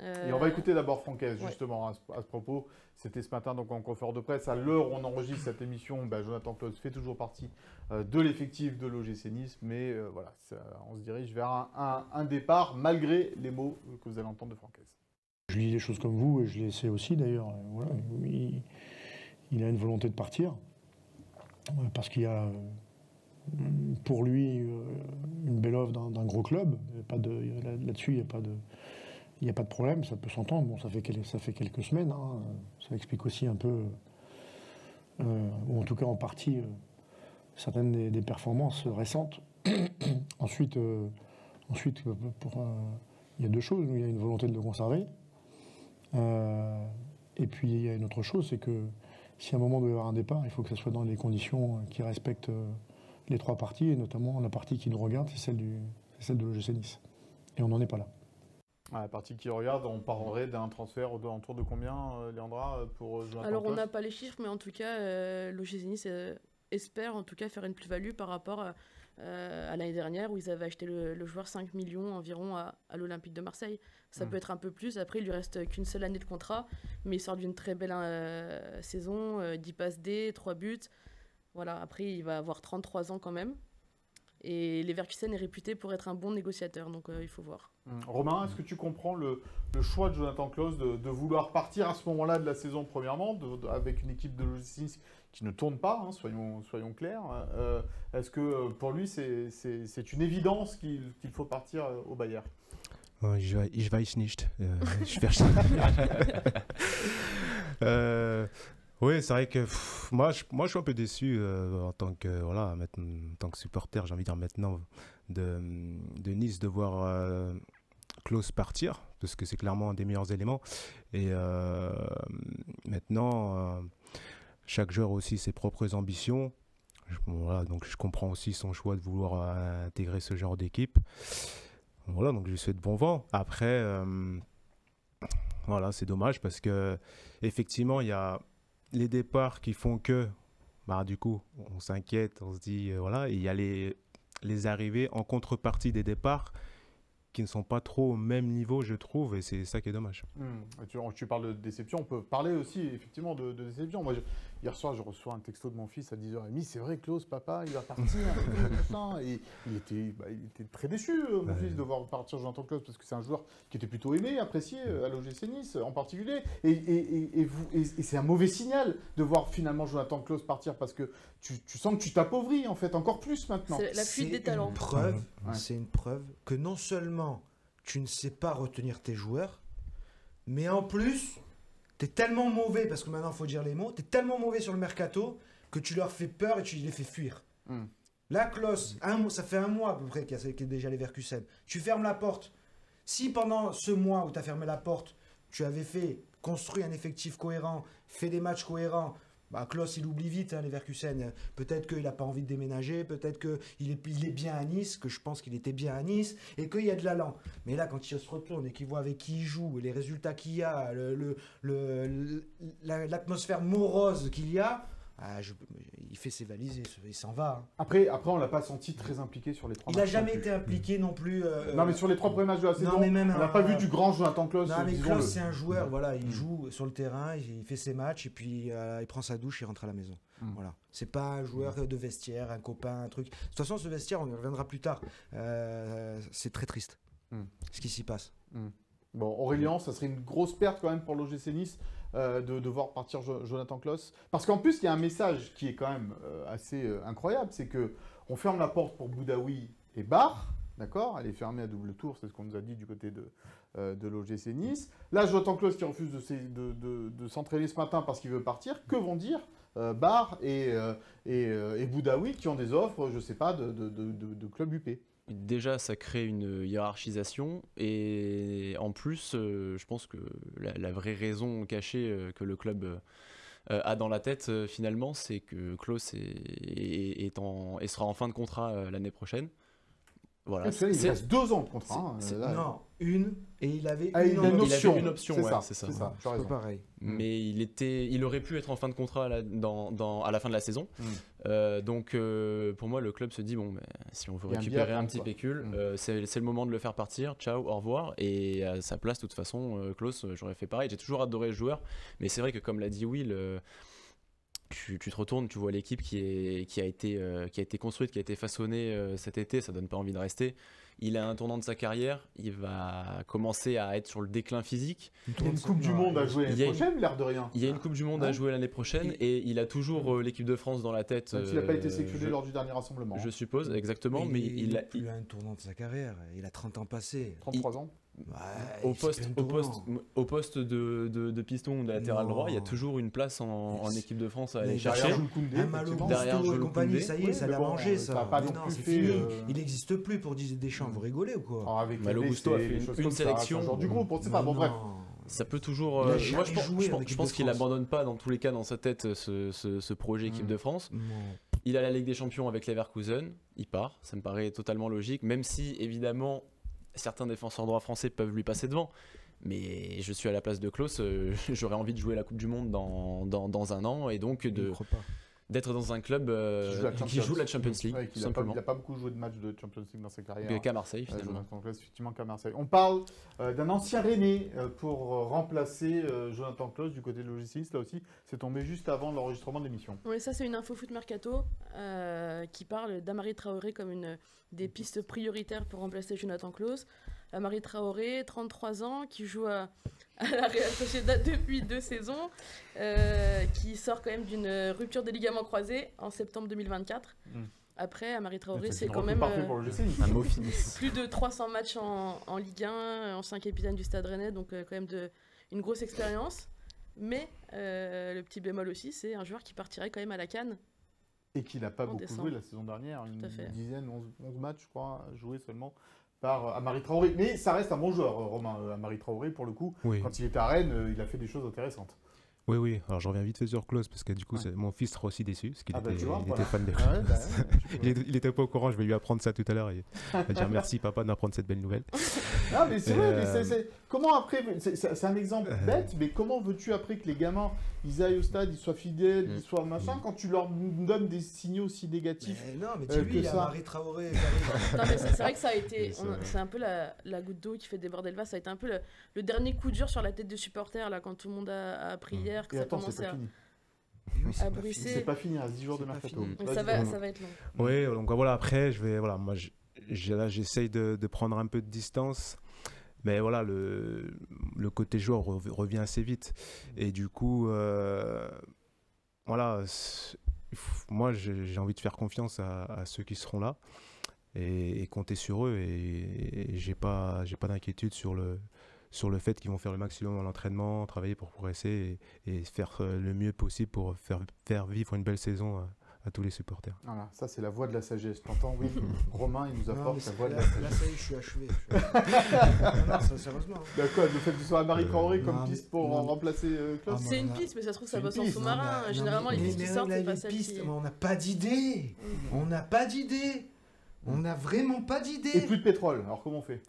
Et on va écouter d'abord Francaise, justement, à ce propos. C'était ce matin donc en conférence de presse. À l'heure où on enregistre cette émission, Jonathan Klaus fait toujours partie de l'effectif de l'OGC Nice. Mais voilà, on se dirige vers un départ, malgré les mots que vous allez entendre de Francaise. Je lis les choses comme vous, et je les sais aussi d'ailleurs. Voilà, il a une volonté de partir, parce qu'il y a pour lui une belle offre d'un gros club. Là-dessus, il n'y a pas de problème, ça peut s'entendre. Bon, ça fait quelques semaines. Hein. Ça explique aussi un peu, ou en tout cas en partie, certaines des performances récentes. Ensuite, il y a deux choses. Il y a une volonté de le conserver. Et puis, il y a une autre chose, c'est que si à un moment il doit y avoir un départ, il faut que ça soit dans des conditions qui respectent les trois parties, et notamment la partie qui nous regarde, c'est celle de l'OGC Nice. Et on n'en est pas là. La partie qui regarde, on parlerait d'un transfert autour de combien, Léandra, pour Jonathan Alors, on Klaus n'a pas les chiffres, mais en tout cas, l'OGC Nice espère en tout cas faire une plus-value par rapport à l'année dernière où ils avaient acheté le joueur 5 millions environ à l'Olympique de Marseille. Ça peut être un peu plus. Après, il lui reste qu'une seule année de contrat, mais il sort d'une très belle saison, 10 passes D, 3 buts. Voilà. Après, il va avoir 33 ans quand même. Et Leverkusen est réputé pour être un bon négociateur, donc il faut voir. Romain, est-ce que tu comprends le choix de Jonathan Klaus de vouloir partir à ce moment-là de la saison, premièrement, avec une équipe de l'OGC Nice qui ne tourne pas, hein, soyons clairs. Est-ce que pour lui, c'est une évidence qu'il faut partir au Bayern? Ich weiß nicht. Oui, c'est vrai que moi, je suis un peu déçu en tant que supporter, j'ai envie de dire maintenant, de Nice, de voir Klaus partir, parce que c'est clairement un des meilleurs éléments. Et maintenant, chaque joueur a aussi ses propres ambitions. Voilà, donc je comprends aussi son choix de vouloir intégrer ce genre d'équipe. Voilà, donc je lui souhaite bon vent. Après, voilà, c'est dommage parce que effectivement, il y a les départs qui font que, du coup, on s'inquiète, on se dit, voilà, et il y a les arrivées en contrepartie des départs qui ne sont pas trop au même niveau, je trouve, et c'est ça qui est dommage. Tu parles de déception, on peut parler aussi effectivement de déception. Moi, hier soir, je reçois un texto de mon fils à 10h30, c'est vrai, Klaus, papa, il va partir. Et il était très déçu, mon fils, de voir partir Jonathan Klaus, parce que c'est un joueur qui était plutôt aimé, apprécié à l'OGC Nice en particulier. Et c'est un mauvais signal de voir finalement Jonathan Klaus partir, parce que tu sens que tu t'appauvris en fait encore plus maintenant. C'est la fuite des talents. C'est une preuve que non seulement tu ne sais pas retenir tes joueurs, mais en plus, tu es tellement mauvais, parce que maintenant il faut dire les mots, tu es tellement mauvais sur le mercato que tu leur fais peur et tu les fais fuir. Là, Klaus, ça fait un mois à peu près qu'il y a déjà Leverkusen. Tu fermes la porte. Si pendant ce mois où tu as fermé la porte, tu avais construit un effectif cohérent, fait des matchs cohérents, Klaus, il oublie vite, hein, Leverkusen. Peut-être qu'il n'a pas envie de déménager, peut-être qu'il est bien à Nice, que je pense qu'il était bien à Nice, et qu'il y a de l'allant. Mais là, quand il se retourne et qu'il voit avec qui il joue, les résultats qu'il y a, l'atmosphère morose qu'il y a, il fait ses valises et il s'en va. Hein. Après, on ne l'a pas senti très impliqué sur les 3 matchs. Il n'a jamais été impliqué non plus. Non, mais sur les 3 premiers matchs de la saison, on n'a pas vu du grand Jonathan Klaus. Non, mais Klaus, c'est un joueur, voilà, il joue sur le terrain, il fait ses matchs, et puis il prend sa douche, il rentre à la maison. Voilà. C'est pas un joueur de vestiaire, un copain, un truc. De toute façon, ce vestiaire, on y reviendra plus tard. C'est très triste, ce qui s'y passe. Bon, Aurélien, ça serait une grosse perte quand même pour l'OGC Nice de voir partir Jonathan Klaus. Parce qu'en plus, il y a un message qui est quand même assez incroyable, c'est qu'on ferme la porte pour Boudaoui et Barr, d'accord? Elle est fermée à double tour, c'est ce qu'on nous a dit du côté de l'OGC Nice. Là, Jonathan Klaus qui refuse de s'entraîner ce matin parce qu'il veut partir. Que vont dire Barr et Boudaoui qui ont des offres, je ne sais pas, de club UP? Déjà, ça crée une hiérarchisation et en plus, je pense que la vraie raison cachée que le club a dans la tête finalement, c'est que Klose sera en fin de contrat l'année prochaine. Voilà. Il reste 2 ans de contrat. Non, une, et il avait il a une option. Une option, c'est ouais, ça. c'est ça. C'est ça, tu as C'est raison. pareil. Mais il aurait pu être en fin de contrat à la fin de la saison. Donc pour moi, le club se dit bon, si on veut Il y a un récupérer billet à un prendre, petit quoi. pécule, c'est le moment de le faire partir. Ciao, au revoir. Et à sa place, de toute façon, Klose, j'aurais fait pareil. J'ai toujours adoré le joueur, mais c'est vrai que comme l'a dit Will. Tu te retournes, tu vois l'équipe qui a été construite, qui a été façonnée cet été, ça donne pas envie de rester. Il a un tournant de sa carrière, il va commencer à être sur le déclin physique. Il y a une Coupe du Monde à jouer l'année prochaine, l'air de rien. Il y a une Coupe du Monde à jouer l'année prochaine et il a toujours l'équipe de France dans la tête. Même s'il n'a pas été sélectionné lors du dernier rassemblement. Je suppose, exactement. Mais il a plus un tournant de sa carrière, il a 30 ans passés. 33 ans. Au poste de piston ou de latéral droit, il y a toujours une place en équipe de France à aller chercher. Derrière Jules compagnie, ça y est, ça l'a mangé, ça. Pas non, c'est fini. Il n'existe plus pour Didier Deschamps. Vous rigolez ou quoi? Malo Gusto a fait une sélection. Genre du groupe, on ne sait pas. Bon, bref. Ça peut toujours. Moi, je pense qu'il n'abandonne pas dans tous les cas dans sa tête ce projet équipe de France. Il a la Ligue des Champions avec Leverkusen, il part. Ça me paraît totalement logique, même si évidemment certains défenseurs droits français peuvent lui passer devant. Mais je suis à la place de Klose, j'aurais envie de jouer la Coupe du Monde dans un an et donc d'être dans un club qui joue la Champions League. Ouais, il n'a pas beaucoup joué de matchs de Champions League dans sa carrière. Qu'à Marseille, finalement. Effectivement, qu'à Marseille. On parle d'un ancien Rennais pour remplacer Jonathan Klose du côté de l'OGC. Là aussi, c'est tombé juste avant l'enregistrement de l'émission. Oui, ça, c'est une info foot mercato qui parle d'Amari Traoré comme une des pistes prioritaires pour remplacer Jonathan Klose. Amari Traoré, 33 ans, qui joue à la Real Sociedad depuis 2 saisons, qui sort quand même d'une rupture des ligaments croisés en septembre 2024. Après, Amari Traoré, c'est quand même plus de 300 matchs en Ligue 1, ancien capitaine du Stade Rennais, donc quand même une grosse expérience. Mais le petit bémol aussi, c'est un joueur qui partirait quand même à la CAN. Et qui n'a pas beaucoup joué la saison dernière, une dizaine, 11 matchs, je crois, joués seulement par Amari Traoré. Mais ça reste un bon joueur, Romain. Amari Traoré, pour le coup, quand il était à Rennes, il a fait des choses intéressantes. Oui. Alors je reviens vite fait sur Klose parce que du coup mon fils sera aussi déçu parce qu'il était fan de il était pas au courant, je vais lui apprendre ça tout à l'heure et il va dire merci papa de m'apprendre cette belle nouvelle. Ah mais c'est vrai, comment après, c'est un exemple bête, mais comment veux-tu après que les gamins ils aillent au stade, ils soient fidèles, ils soient machin, quand tu leur donnes des signaux si négatifs? Non mais dis-lui, il y a Amari Traoré. Non mais c'est vrai que ça a été, c'est un peu la goutte d'eau qui fait déborder le vase, ça a été un peu le dernier coup dur sur la tête des supporters là quand tout le monde a appris hier que ça commençait à bruisser. C'est pas fini, à 10 jours de mercato. Ça va être long. Oui, donc voilà, après moi j'essaye de prendre un peu de distance. Mais voilà, le côté joueur revient assez vite. Et du coup, voilà, moi j'ai envie de faire confiance à ceux qui seront là et compter sur eux. Et j'ai pas d'inquiétude sur le fait qu'ils vont faire le maximum à l'entraînement, travailler pour progresser et faire le mieux possible pour faire vivre une belle saison à tous les supporters. Voilà, ça c'est la voix de la sagesse. T'entends, oui. Romain, il nous apporte la voix de la sagesse. Là, ça y est, je suis achevé. Non, sérieusement. D'accord, le fait que tu sois Amari Traoré comme piste pour remplacer Klose. C'est une piste, mais ça se trouve, ça bosse en sous-marin. Généralement, les pistes qui sortent, c'est pas celles qui... On n'a pas d'idée. On n'a pas d'idée. On n'a vraiment pas d'idée. Et plus de pétrole, alors comment on fait?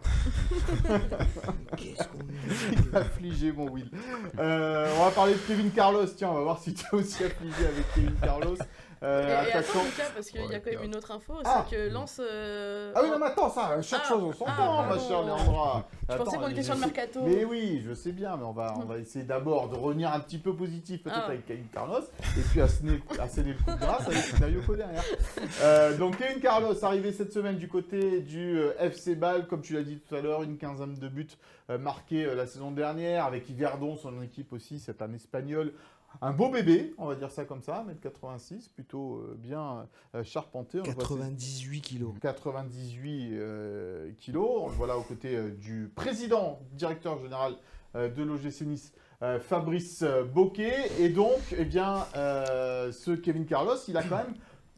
Qu'est-ce qu'on est affligé, mon Will. On va parler de Kevin Carlos. Tiens, on va voir si tu es aussi affligé avec Kevin Carlos. Et attends, Lucas, parce qu'il y a quand même une autre info, c'est que Lens... Ah oui, non, mais attends, ça, chaque chose en son temps, ma chère Léandra. Je pensais qu'on était sur le mercato. Mais oui, je sais bien, mais on va essayer d'abord de revenir un petit peu positif, peut-être avec Kevin Carlos, et puis à céder le coup de grâce avec Sayoko derrière. Donc Kevin Carlos, arrivé cette semaine du côté du FC Bâle, comme tu l'as dit tout à l'heure, une quinzaine de buts marqués la saison dernière, avec Yverdon, son équipe aussi, c'est un Espagnol. Un beau bébé, on va dire ça comme ça, 1m86, plutôt bien charpenté. 98 kilos. 98 kilos. On le voit là aux côtés du président, directeur général de l'OGC Nice, Fabrice Bocquet. Et donc, eh bien, ce Kevin Carlos,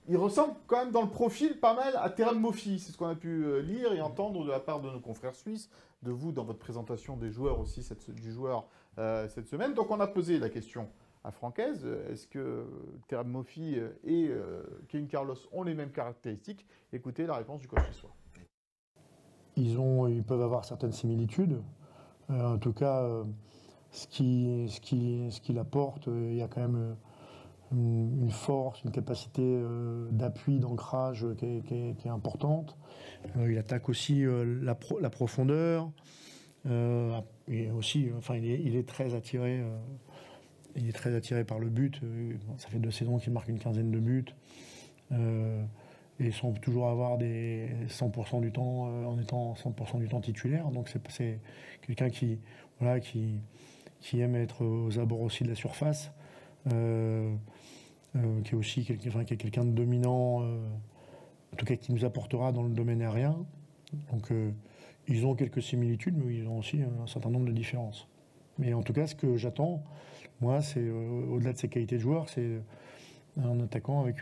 il ressemble quand même dans le profil pas mal à Terem Moffi. C'est ce qu'on a pu lire et entendre de la part de nos confrères suisses, de vous dans votre présentation des joueurs aussi, du joueur cette semaine. Donc on a posé la question à Francaise. Est-ce que Terem Moffi et Kevin Carlos ont les mêmes caractéristiques? Écoutez la réponse du coach ce soir. Ils peuvent avoir certaines similitudes. En tout cas, ce qu'il apporte, il y a quand même une force, une capacité d'appui, d'ancrage qui est importante. Il attaque aussi la profondeur. Et aussi, il est très attiré. Il est très attiré par le but. Ça fait 2 saisons qu'il marque une quinzaine de buts. Et ils sont toujours à avoir des 100% du temps en étant 100% du temps titulaire. Donc c'est quelqu'un qui aime être aux abords aussi de la surface, qui est aussi quelqu'un de dominant, en tout cas qui nous apportera dans le domaine aérien. Donc ils ont quelques similitudes, mais ils ont aussi un certain nombre de différences. Mais en tout cas, ce que j'attends, moi, c'est au-delà de ses qualités de joueur, c'est un attaquant avec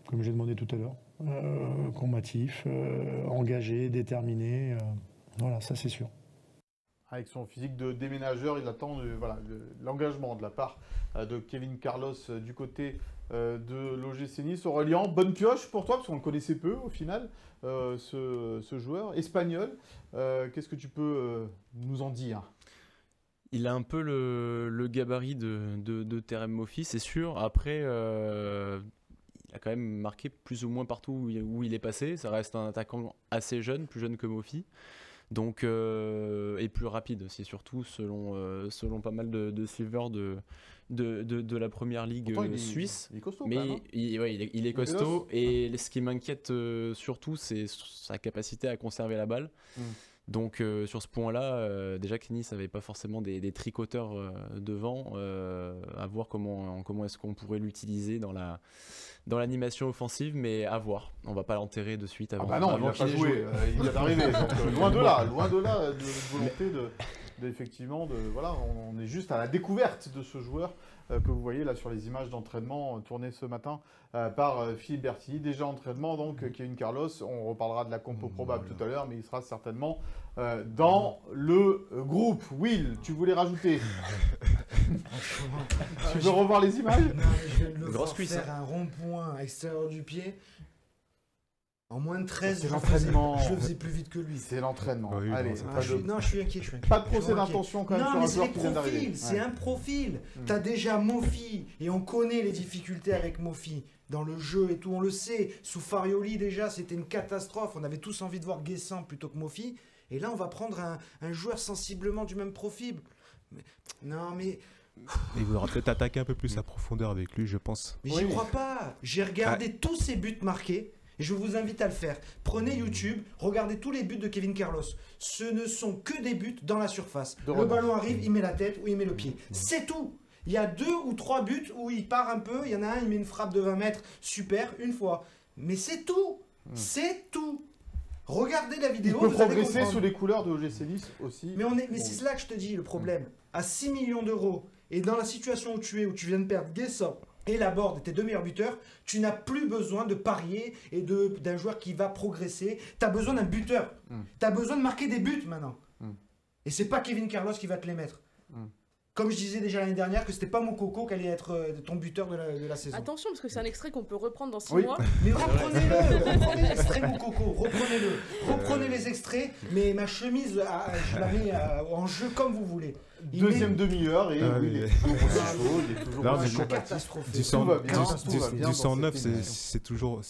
comme j'ai demandé tout à l'heure, combatif, engagé, déterminé. Voilà, ça c'est sûr. Avec son physique de déménageur, il attend l'engagement de la part de Kevin Carlos du côté de l'OGC Nice. Aurélien, bonne pioche pour toi, parce qu'on le connaissait peu au final, ce joueur espagnol. Qu'est-ce que tu peux nous en dire? Il a un peu le gabarit de Terem Moffi, c'est sûr. Après, il a quand même marqué plus ou moins partout où il est passé. Ça reste un attaquant assez jeune, plus jeune que Moffi. Donc, et plus rapide aussi, surtout selon pas mal de suiveurs de la première ligue suisse. Il est costaud, mais quand même, hein. il est costaud. Et ce qui m'inquiète surtout, c'est sa capacité à conserver la balle. Donc sur ce point-là, déjà que Nice n'avait pas forcément des tricoteurs devant, à voir comment est-ce qu'on pourrait l'utiliser dans l'animation offensive, mais à voir. On va pas l'enterrer de suite avant. Ah bah non, avant il n'a pas joué, il est arrivé. Donc, loin de là de volonté effectivement, voilà, on est juste à la découverte de ce joueur que vous voyez là sur les images d'entraînement tournées ce matin par Philippe Berti. Déjà entraînement, donc Kevin Carlos, on reparlera de la compo probable tout à l'heure, mais il sera certainement dans le groupe. Will, tu voulais rajouter? Tu veux revoir les images? Non, mais je viens de le voir faire un rond-point extérieur du pied. En moins de 13, je le faisais plus vite que lui. C'est l'entraînement. Oui, allez, je suis inquiet. Pas de procès d'intention quand même non, sur mais un c'est joueur les qui vient d'arriver. profils, c'est un profil. T'as déjà Moffi, et on connaît les difficultés avec Moffi. Dans le jeu et tout, on le sait. Sous Farioli, déjà, c'était une catastrophe. On avait tous envie de voir Guessant plutôt que Moffi. Et là, on va prendre un joueur sensiblement du même profil. Mais... Il voudra peut-être attaquer un peu plus à profondeur avec lui, je pense. Mais j'y crois pas. J'ai regardé tous ses buts marqués. Et je vous invite à le faire. Prenez YouTube, regardez tous les buts de Kevin Carlos. Ce ne sont que des buts dans la surface. Le ballon arrive, il met la tête ou il met le pied. C'est tout. Il y a 2 ou 3 buts où il part un peu. Il y en a un, il met une frappe de 20 mètres. Super, une fois. Mais c'est tout. C'est tout. Regardez la vidéo. Il peut progresser sous les couleurs de OGC Nice aussi. Mais c'est là que je te dis le problème. À 6 millions d'euros, et dans la situation où tu es, où tu viens de perdre Guessant et Laborde, tes 2 meilleurs buteurs, tu n'as plus besoin de parier et d'un joueur qui va progresser. Tu as besoin d'un buteur. Tu as besoin de marquer des buts maintenant. Et c'est pas Kevin Carlos qui va te les mettre. Comme je disais déjà l'année dernière que c'était pas Moukoko qui allait être ton buteur de la saison. Attention, parce que c'est un extrait qu'on peut reprendre dans 6 mois. Mais reprenez l'extrait Moukoko, reprenez-le. Reprenez les extraits, mais ma chemise, je la mets en jeu comme vous voulez. Deuxième demi-heure et il est toujours aussi chaud, il est toujours aussi catastrophique. Du 109, c'est toujours...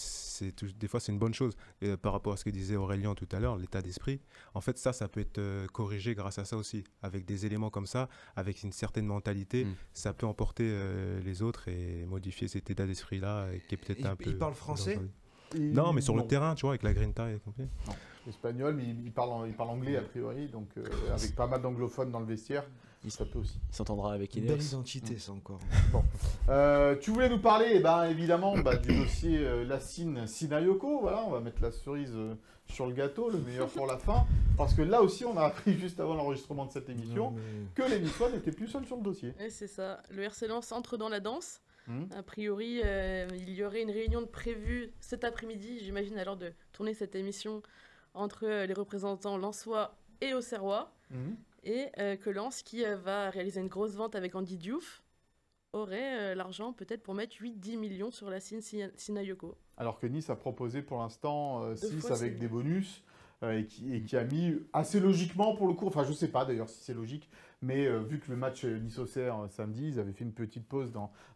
Des fois, c'est une bonne chose. Et par rapport à ce que disait Aurélien tout à l'heure, l'état d'esprit, en fait, ça peut être corrigé grâce à ça aussi. Avec des éléments comme ça, avec une certaine mentalité, ça peut emporter les autres et modifier cet état d'esprit-là qui est peut-être un peu... Il parle français ? Non, mais sur le terrain, tu vois, avec la grinta et complet. Non, espagnol, mais il parle anglais a priori, donc avec pas mal d'anglophones dans le vestiaire. Ça peut aussi. Il s'entendra avec Ineos. Belle identité, ça encore. Bon. Tu voulais nous parler, évidemment, du dossier Lassine Sinayoko. Voilà, on va mettre la cerise sur le gâteau, le meilleur pour la fin. Parce que là aussi, on a appris juste avant l'enregistrement de cette émission que les Niçois n'étaient plus seuls sur le dossier. Et c'est ça. Le RC Lens entre dans la danse. A priori, il y aurait une réunion de prévue cet après-midi, j'imagine, à l'heure de tourner cette émission, entre les représentants lensois et auxerrois. Et que Lens, qui va réaliser une grosse vente avec Andy Diouf, aurait l'argent peut-être pour mettre 8-10 millions sur la Sinayoko. Alors que Nice a proposé pour l'instant 6 fois, avec c'est- des bonus et qui a mis assez logiquement pour le coup, enfin je sais pas d'ailleurs si c'est logique, mais vu que le match Nice-Auxerre samedi, ils avaient fait une petite pause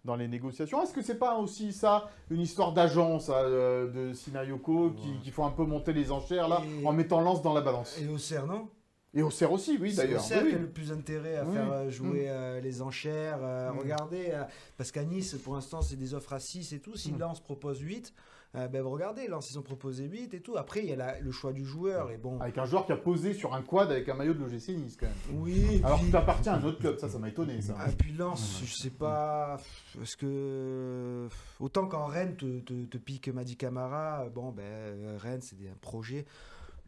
dans les négociations. Est-ce que c'est pas aussi ça, une histoire d'agence de Sinayoko qui font un peu monter les enchères là, Et- en mettant Lens dans la balance? Et Auxerre, non? Et Auxerre aussi, oui C'est d'ailleurs. Auxerre Oui, qui a oui. le plus intérêt à Oui. faire jouer les enchères. Regardez, parce qu'à Nice, pour l'instant, c'est des offres à 6 et tout. Si Lens propose 8, ben regardez, Lens, ils ont proposé 8 et tout. Après, il y a le choix du joueur. Et bon, Avec un joueur qui a posé sur un quad avec un maillot de l'OGC Nice quand même. oui. Et Alors puis, que tu appartiens à un autre club, ça m'a étonné ça. et puis Lens, je sais pas. Parce que. Autant quand Rennes te pique Madi Camara, bon, ben Rennes, c'est un projet.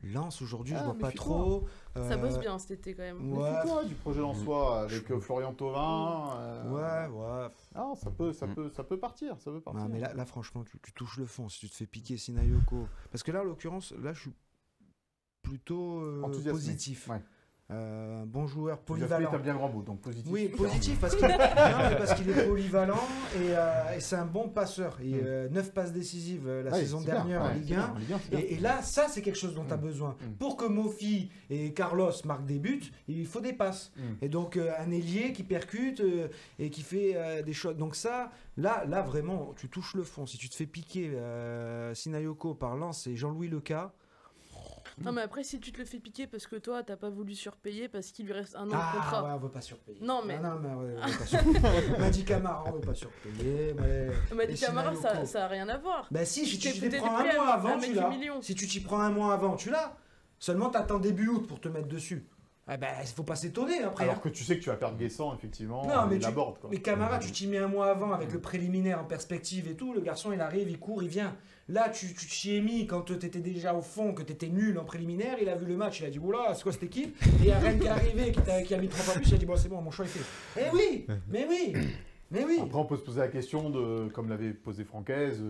Lens, aujourd'hui, je vois pas méfie-toi. trop. Ça bosse bien cet été quand même. Ouais. Méfie-toi du projet Lensois avec Florian Thauvin. Ouais. Ah, ça peut partir, ça peut partir. Non, mais là franchement, tu touches le fond si tu te fais piquer Sinayoko. Parce que là, en l'occurrence, là, je suis plutôt Enthousiasmé. positif. Ouais. Bon joueur, Tu as fait polyvalent. un bien grand bout, donc positif. Oui, super. positif parce qu'il parce qu'il est polyvalent et c'est un bon passeur. Et 9 passes décisives la Ouais, saison c'est bien, dernière en ouais, Ligue c'est 1. bien, en Ligue 1, c'est bien. Et là, ça, c'est quelque chose dont tu as besoin. Mm. Pour que Mofi et Carlos marquent des buts, il faut des passes. Mm. Et donc, un ailier qui percute et qui fait des choses. Donc ça, là, vraiment, tu touches le fond. Si tu te fais piquer Sinayoko par Lens et Jean-Louis Leca, Non, mais après, si tu te le fais piquer parce que toi, t'as pas voulu surpayer parce qu'il lui reste un an de contrat. ouais, on veut pas surpayer. Non, mais- Non, mais ouais, on veut pas surpayer. Madi Camara, on veut pas surpayer. Ouais. Madi Et Camara, Sinayoko. ça a rien à voir. Ben si, Tu tu t'es t'y foutu prends des un prix mois à avant, mettre tu 8 l'as. millions. Si tu t'y prends un mois avant, tu l'as. Seulement, t'attends début août pour te mettre dessus. Eh ben, il faut pas s'étonner après. Alors hein. que tu sais que tu vas perdre Guessant, effectivement, Non, mais il aborde. Quoi. Mais Camara, tu t'y mets un mois avant avec le préliminaire en perspective et tout. Le garçon, il arrive, il court, il vient. Là, tu t'y es mis quand t'étais déjà au fond, que t'étais nul en préliminaire. Il a vu le match, il a dit oula, c'est quoi cette équipe? Et il y a Rennes qui est arrivé, qui a mis 3 fois plus. Il a dit bon, c'est bon, mon choix est fait. Eh oui, mais oui, mais oui. Après, on peut se poser la question de, comme l'avait posé Francaise,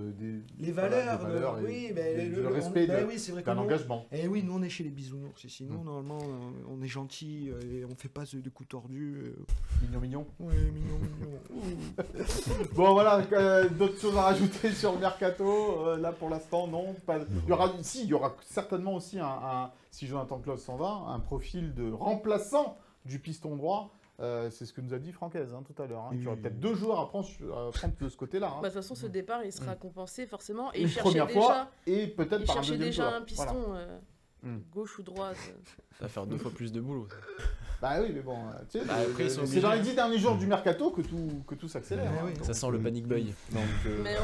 Les voilà, valeurs, des oui, et ben, le respect ben oui, c'est vrai que d'un nous, engagement. Eh oui, nous on est chez les bisounours ici. Nous, normalement, on est gentils et on fait pas de coups tordus. Mignon. Oui, mignon. Bon, voilà, d'autres choses à rajouter sur le mercato. Là, pour l'instant, non. Pas... il y aura certainement aussi, si Jonathan Claus s'en va, un profil de remplaçant du piston droit. C'est ce que nous a dit Francaise tout à l'heure. Il y aura peut-être 2 joueurs à prendre de ce côté-là. Bah, de toute façon, ce départ, il sera compensé forcément. Et Une il cherchait première déjà, fois et peut-être il par un cherchait deuxième déjà joueur. un piston Voilà. gauche ou droite. Ça va faire 2 fois plus de boulot. ça. Bah oui, mais bon, tu sais, Bah, après, ils sont c'est dans les obligés. 10 derniers jours du mercato que tout s'accélère. Ouais, oui. Ça sent le panic buy. Donc, Mais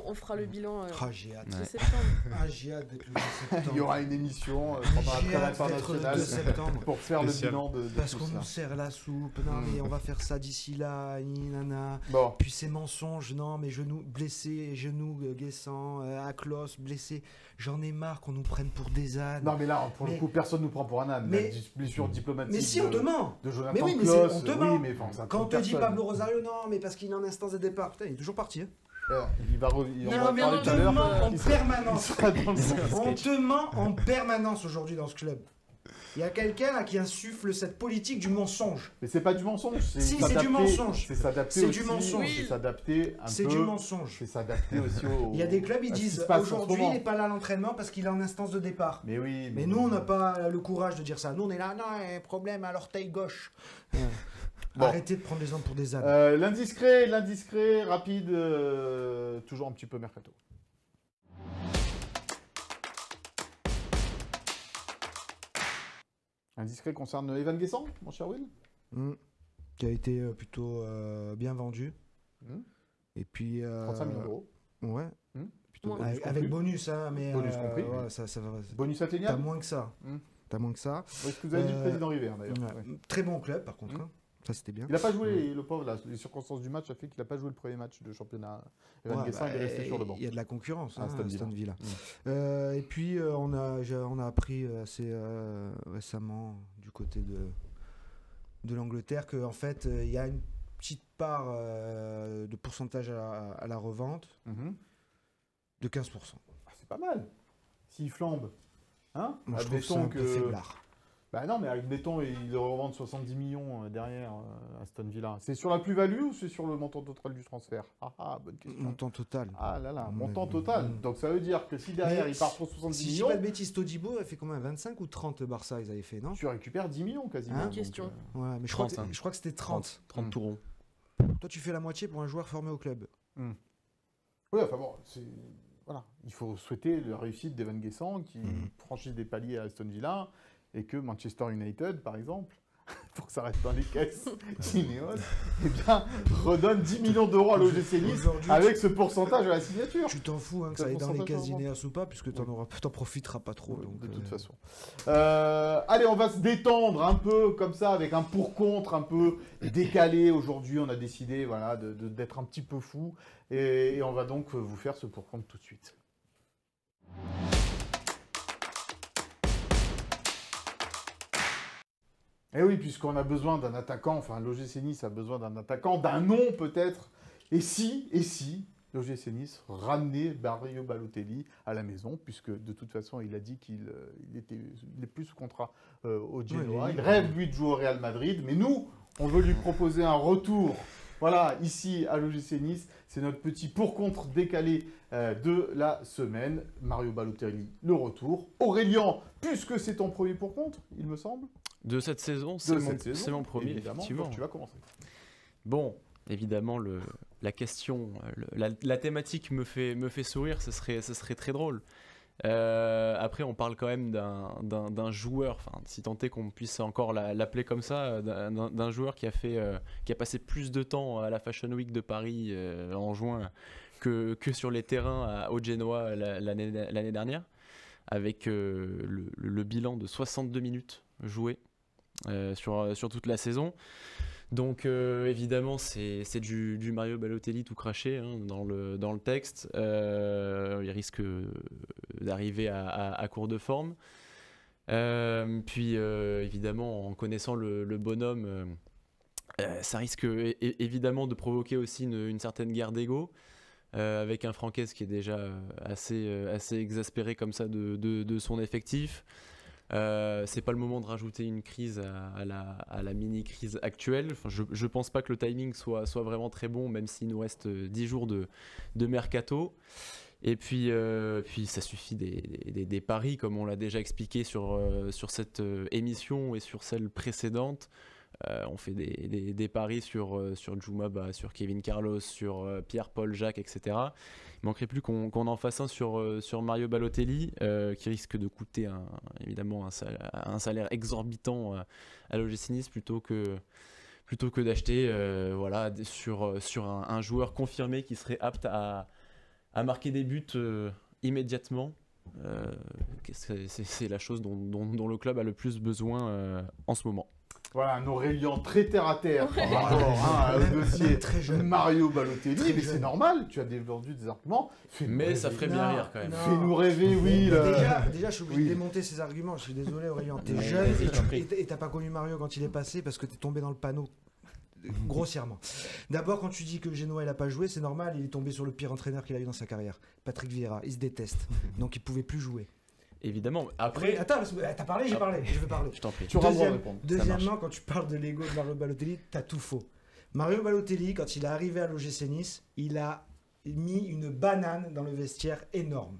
on fera le bilan Ah, j'ai hâte. de Ouais. septembre. Ah, j'ai hâte d'être le 2 septembre. il y aura une émission pendant la J'ai trêve hâte d'être le internationale 2 septembre. pour faire le Spécial. bilan de Parce tout qu'on ça. nous sert la soupe. Non, mais on va faire ça d'ici là. Nana. Bon, Puis ces mensonges, non, mais genoux blessés, genoux Guessant, Aklos blessé. J'en ai marre qu'on nous prenne pour des ânes. non mais là, pour le Mais- coup, personne ne nous prend pour un âne. mais- La blessure diplomatique Mais si, on te ment. de Jonathan Mais oui, mais Claus, on te ment. oui, mais enfin, ça Quand on trompe te dit personne. Pablo Rosario, non, mais parce qu'il est en instance de départ. Putain, il est toujours parti. Hein. Il va on Il va revient parler dans tout à le l'heure. ment en Il sera- permanence. il sera dans le- On te ment en permanence aujourd'hui dans ce club. Il y a quelqu'un là qui insuffle cette politique du mensonge. Mais c'est pas du mensonge, c'est Si, c'est s'adapter- du mensonge. C'est s'adapter C'est aussi. du mensonge. C'est s'adapter un C'est peu. du mensonge. C'est s'adapter aussi au. Il y a des clubs, ils à ce qui disent se passe en ce aujourd'hui il moment. n'est pas là à l'entraînement parce qu'il est en instance de départ. Mais oui. Mais nous, on n'a pas le courage de dire ça. Nous, on est là, non, un problème à l'orteil gauche. Bon. Arrêtez de prendre les hommes pour des ânes. L'indiscret, rapide, toujours un petit peu mercato. Indiscret concerne Evan Guessant, mon cher Will. Qui a été plutôt bien vendu. Hmm. Et puis. 35 millions d'euros. Ouais. Plutôt Ouais. bonus Avec compris. bonus, hein, mais. Bonus compris. Ouais, ça va. Bonus T'as atteignable. moins que ça. Hmm. T'as moins que ça. Oui, ce que vous avez dit le Euh, président River, d'ailleurs. Ouais. Ouais. Très bon club, par contre. Hmm. hein. Ça, c'était bien. Il n'a pas joué, le pauvre, là, les circonstances du match a fait qu'il n'a pas joué le premier match de championnat. Evan Ouais, Guessant, il est resté sur le banc. Il y a de la concurrence À hein, Aston à Villa. Aston Villa. Mm. Et puis on a appris assez récemment du côté de l'Angleterre qu'en fait il y a une petite part de pourcentage à la revente Mhm. de 15%. Ah, c'est pas mal. S'il flambe. Hein Moi je trouve ça Admettons un peu faiblard. Bah non, mais admettons, ils le revendent 70 millions derrière Aston Villa. C'est sur la plus-value ou c'est sur le montant total du transfert? Bonne question. Montant total. Ah là là, montant total. Donc ça veut dire que si derrière il part pour 70 Si je dis millions, pas de bêtises, Todibo a fait combien? 25 ou 30 Barça, ils avaient fait, non? tu récupères 10 millions quasiment. Hein, donc, question. Ouais, mais 30, hein. je crois que c'était 30. 30 tout rond. Toi, tu fais la moitié pour un joueur formé au club. Oui, enfin bon, voilà. Il faut souhaiter la réussite d'Evan Guessant qui franchisse des paliers à Aston Villa et que Manchester United, par exemple, pour que ça reste dans les caisses d'Ineos, eh bien, redonne 10 millions d'euros à l'OGC Nice Aujourd'hui, avec ce pourcentage à la signature. Tu t'en fous que ça aille dans les caisses d'Ineos ou pas, puisque t'en profiteras pas trop. Oui, Donc, de toute façon. Allez, on va se détendre un peu comme ça, avec un pour-contre un peu décalé. Aujourd'hui, on a décidé voilà, d'être un petit peu fou. Et on va donc vous faire ce pour-contre tout de suite. Et oui, puisqu'on a besoin d'un attaquant, enfin l'OGC Nice a besoin d'un attaquant, d'un nom peut-être. Et si l'OGC Nice ramenait Mario Balotelli à la maison, puisque de toute façon il a dit qu'il est plus sous contrat au Genoa. Il rêve lui de jouer au Real Madrid, mais nous, on veut lui proposer un retour. Voilà, ici à l'OGC Nice, c'est notre petit pour-contre décalé de la semaine. Mario Balotelli, le retour. Aurélien, puisque c'est ton premier pour-contre, il me semble. De cette saison, c'est mon premier, évidemment. effectivement. Donc, tu vas commencer. Bon, évidemment, la question, la thématique me fait sourire, ce serait très drôle. Après, on parle quand même d'un joueur, enfin, si tant est qu'on puisse encore l'appeler comme ça, d'un joueur qui a passé plus de temps à la Fashion Week de Paris en juin que sur les terrains au Genoa l'année dernière, avec le bilan de 62 minutes jouées sur toute la saison. Donc évidemment c'est du Mario Balotelli tout craché hein, dans le texte. Il risque d'arriver à court de forme. Puis évidemment en connaissant le bonhomme, ça risque évidemment de provoquer aussi une certaine guerre d'ego. Avec un Franquès qui est déjà assez exaspéré comme ça de son effectif. C'est pas le moment de rajouter une crise à la mini-crise actuelle. Enfin, je pense pas que le timing soit vraiment très bon, même s'il nous reste 10 jours de mercato. Et puis ça suffit des paris, comme on l'a déjà expliqué sur cette émission et sur celle précédente. On fait des paris sur Djoumaba, sur Kevin Carlos, sur Pierre-Paul Jacques, etc. Il manquerait plus qu'on en fasse un sur Mario Balotelli, qui risque de coûter évidemment un salaire exorbitant à l'OGC Nice plutôt que d'acheter sur un joueur confirmé qui serait apte à marquer des buts immédiatement. C'est la chose dont le club a le plus besoin en ce moment. Voilà, un Aurélien très terre-à-terre par rapport au dossier très jeune. Mario Balotelli. Très Mais jeune. c'est normal, tu as dévendu des arguments. Mais ça ferait bien rire quand même. Fais-nous rêver, oui. Déjà, je suis obligé de démonter ces arguments. Je suis désolé, Aurélien. T'es jeune et t'as pas connu Mario quand il est passé parce que t'es tombé dans le panneau. Grossièrement. D'abord, quand tu dis que Genoa il a pas joué, c'est normal, il est tombé sur le pire entraîneur qu'il a eu dans sa carrière, Patrick Vieira. Il se déteste, donc il pouvait plus jouer. Évidemment. Après, Attends, t'as parlé, j'ai parlé, je vais parler. je t'en prie. Tu auras le droit de répondre. Deuxièmement, quand tu parles de l'ego de Mario Balotelli, t'as tout faux. Mario Balotelli, quand il est arrivé à l'OGC Nice, il a mis une banane dans le vestiaire énorme.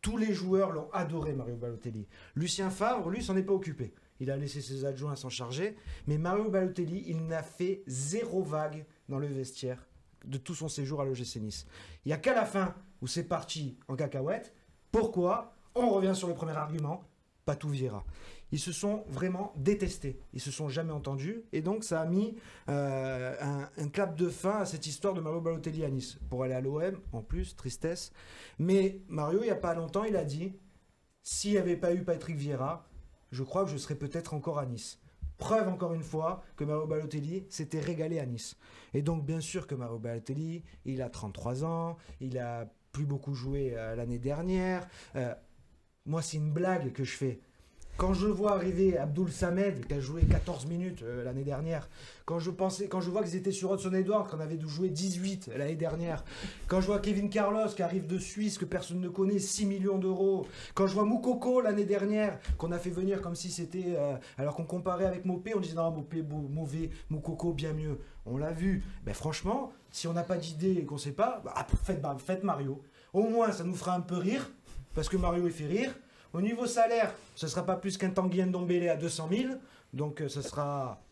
Tous les joueurs l'ont adoré, Mario Balotelli. Lucien Favre, lui, s'en est pas occupé. Il a laissé ses adjoints s'en charger. Mais Mario Balotelli, il n'a fait zéro vague dans le vestiaire de tout son séjour à l'OGC Nice. Il n'y a qu'à la fin où c'est parti en cacahuète. Pourquoi ? On revient sur le premier argument, Patou Vieira. Ils se sont vraiment détestés. Ils se sont jamais entendus. Et donc, ça a mis un clap de fin à cette histoire de Mario Balotelli à Nice. Pour aller à l'OM, en plus, tristesse. Mais Mario, il n'y a pas longtemps, il a dit « S'il n'y avait pas eu Patrick Vieira, je crois que je serais peut-être encore à Nice. » Preuve, encore une fois, que Mario Balotelli s'était régalé à Nice. Et donc, bien sûr que Mario Balotelli, il a 33 ans, il a plus beaucoup joué l'année dernière. Moi, c'est une blague que je fais. Quand je vois arriver Abdoul Samed, qui a joué 14 minutes l'année dernière, quand je vois qu'ils étaient sur Hudson Edwards, qu'on avait dû jouer 18 l'année dernière, quand je vois Kevin Carlos qui arrive de Suisse, que personne ne connaît, 6 millions d'euros, quand je vois Moukoko l'année dernière, qu'on a fait venir comme si c'était... alors qu'on comparait avec Mopé, on disait non, Mopé mauvais, Moukoko bien mieux. On l'a vu. Ben, franchement, si on n'a pas d'idée et qu'on ne sait pas, faites Mario. Au moins, ça nous fera un peu rire, parce que Mario, il fait rire. Au niveau salaire, ce ne sera pas plus qu'un Tanguy Ndombele à 200 000. Donc, ce sera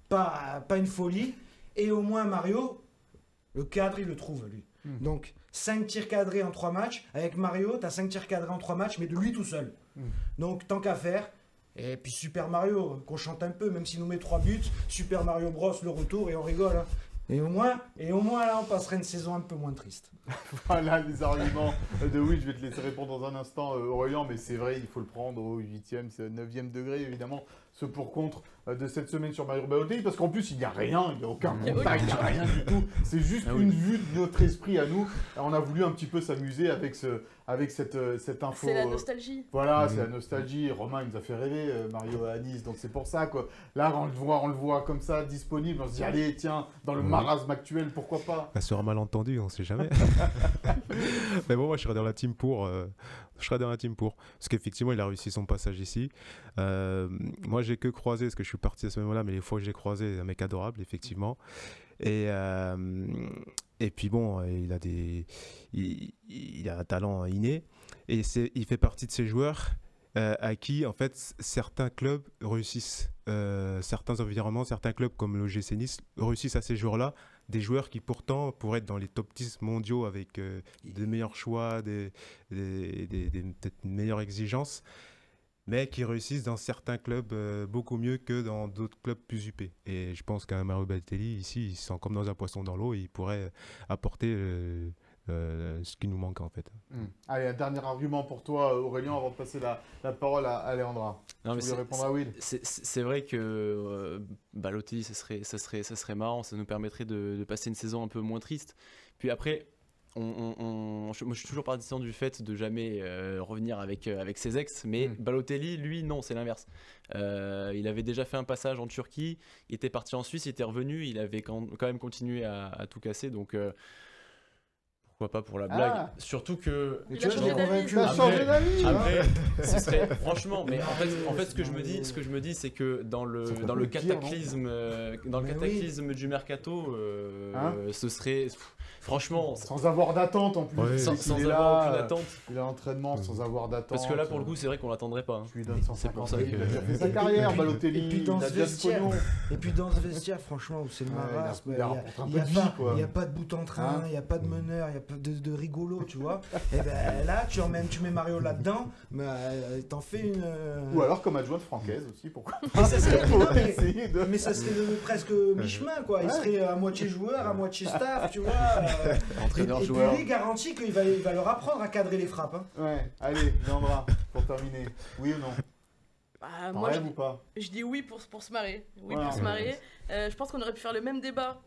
pas une folie. Et au moins, Mario, le cadre, il le trouve, lui. Donc, 5 tirs cadrés en 3 matchs. Avec Mario, tu as 5 tirs cadrés en 3 matchs, mais de lui tout seul. Donc, tant qu'à faire. Et puis, Super Mario, qu'on chante un peu, même s'il nous met 3 buts. Super Mario Bros, le retour, et on rigole. Hein. Et au moins, là, on passera une saison un peu moins triste. Voilà les arguments de Will. Je vais te laisser répondre dans un instant, Aurélien, mais c'est vrai, il faut le prendre au 8e, 9e degré, évidemment, ce pour-contre de cette semaine sur Mario Balotelli, parce qu'en plus, il n'y a rien, il n'y a aucun contact, il n'y a rien du tout. C'est juste une vue de notre esprit à nous. On a voulu un petit peu s'amuser avec cette info. C'est la nostalgie. Voilà, c'est la nostalgie. Romain, il nous a fait rêver, Mario à Nice, donc c'est pour ça, quoi. Là, on le voit comme ça, disponible, on se dit, allez, tiens, dans le marasme actuel, pourquoi pas. Sur un malentendu, on ne sait jamais. Mais bon, moi, je serais dans la team pour. Parce qu'effectivement, il a réussi son passage ici. Moi, j'ai que croisé, parce que je suis parti à ce moment-là, mais les fois que j'ai croisé, un mec adorable, effectivement. Et puis bon, il a un talent inné. Et il fait partie de ces joueurs à qui, en fait, certains clubs réussissent, certains environnements, certains clubs comme le l'OGC Nice réussissent à ces joueurs-là. Des joueurs qui pourtant pourraient être dans les top 10 mondiaux avec des meilleurs choix, peut-être une meilleure exigence, mais qui réussissent dans certains clubs beaucoup mieux que dans d'autres clubs plus huppés. Et je pense qu'un Mario Balotelli, ici, il se sent comme dans un poisson dans l'eau et il pourrait apporter ce qui nous manque en fait. Allez, un dernier argument pour toi, Aurélien, avant de passer la parole à Léandra. Non, mais tu voulais répondre à Will. C'est vrai que Balotelli, ça serait marrant, ça nous permettrait de passer une saison un peu moins triste. Puis après, moi je suis toujours partisan du fait de jamais revenir avec ses ex, mais Balotelli, lui, non, c'est l'inverse. Il avait déjà fait un passage en Turquie, il était parti en Suisse, il était revenu, il avait quand même continué à tout casser, donc... pourquoi pas pour la blague, surtout que il a changé d'avis. Après, ce serait franchement, mais en fait ce que je me dis c'est que dans le cataclysme du mercato, ce serait franchement sans avoir d'attente en plus, sans avoir aucune attente. Il a l'entraînement sans avoir d'attente. Parce que là pour le coup c'est vrai qu'on l'attendrait pas. Je lui donne 150. C'est pour ça que il a fait sa carrière, Balotelli. Et puis dans ce vestiaire, franchement, où c'est le marasme, il n'y a pas de bout en train, il n'y a pas de meneur, il n'y a pas de rigolo, tu vois. Et ben là, tu mets Mario là-dedans, t'en fais une. Ou alors comme adjoint de Francaise aussi, pourquoi pas. Ça serait, mais ça serait presque mi-chemin, quoi. Il serait à moitié joueur, à moitié staff, tu vois. Entraîneur-joueur. Et puis lui garantit qu'il va leur apprendre à cadrer les frappes. Hein. Ouais, allez, Léandra, pour terminer. Oui ou non? Moi, ou pas je dis oui pour se marrer. Oui, pour se marrer. Je pense qu'on aurait pu faire le même débat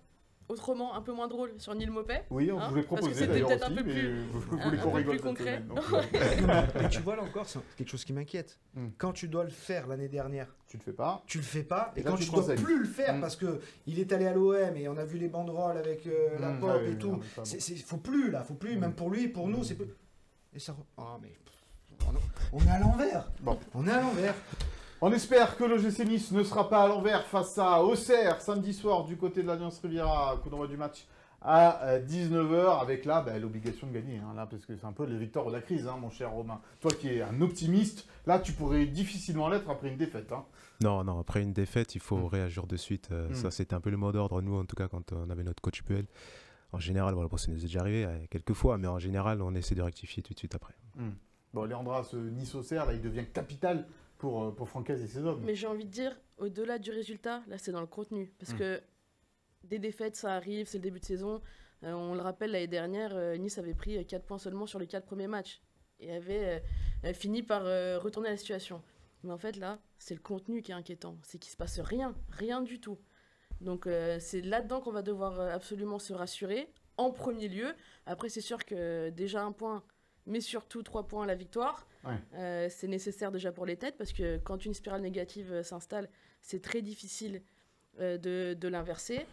autrement, un peu moins drôle, sur Neil Mopet. Oui, on voulait proposer d'ailleurs aussi, un peu plus concret. Mais tu vois, là encore, c'est quelque chose qui m'inquiète. Quand tu dois le faire l'année dernière, tu le fais pas. Et quand tu dois plus le faire, parce qu'il est allé à l'OM et on a vu les banderoles avec la pop et tout. Faut plus, même pour lui, pour nous, c'est plus... Et ça... Oh, mais... On est à l'envers. On est à l'envers. On espère que l'OGC Nice ne sera pas à l'envers face à Auxerre samedi soir du côté de l'Alliance Riviera, coup d'envoi du match à 19h, avec là l'obligation de gagner, là, parce que c'est un peu les victoires de la crise, mon cher Romain. Toi qui es un optimiste, là tu pourrais difficilement l'être après une défaite. Non, après une défaite, il faut réagir de suite. Ça, c'était un peu le mot d'ordre, nous en tout cas, quand on avait notre coach Puel. En général, ça nous est déjà arrivé quelques fois, mais en général, on essaie de rectifier tout de suite après. Bon, Léandra, ce Nice-Auxerre, là, il devient capital pour Francaise et ses hommes. Mais j'ai envie de dire, au-delà du résultat, là c'est dans le contenu. Parce que des défaites, ça arrive, c'est le début de saison. On le rappelle, l'année dernière, Nice avait pris 4 points seulement sur les 4 premiers matchs. Et avait fini par retourner la situation. Mais en fait, là, c'est le contenu qui est inquiétant. C'est qu'il ne se passe rien du tout. Donc c'est là-dedans qu'on va devoir absolument se rassurer, en premier lieu. Après, c'est sûr que déjà un point, mais surtout 3 points à la victoire. Ouais. C'est nécessaire déjà pour les têtes, parce que quand une spirale négative s'installe, c'est très difficile de l'inverser.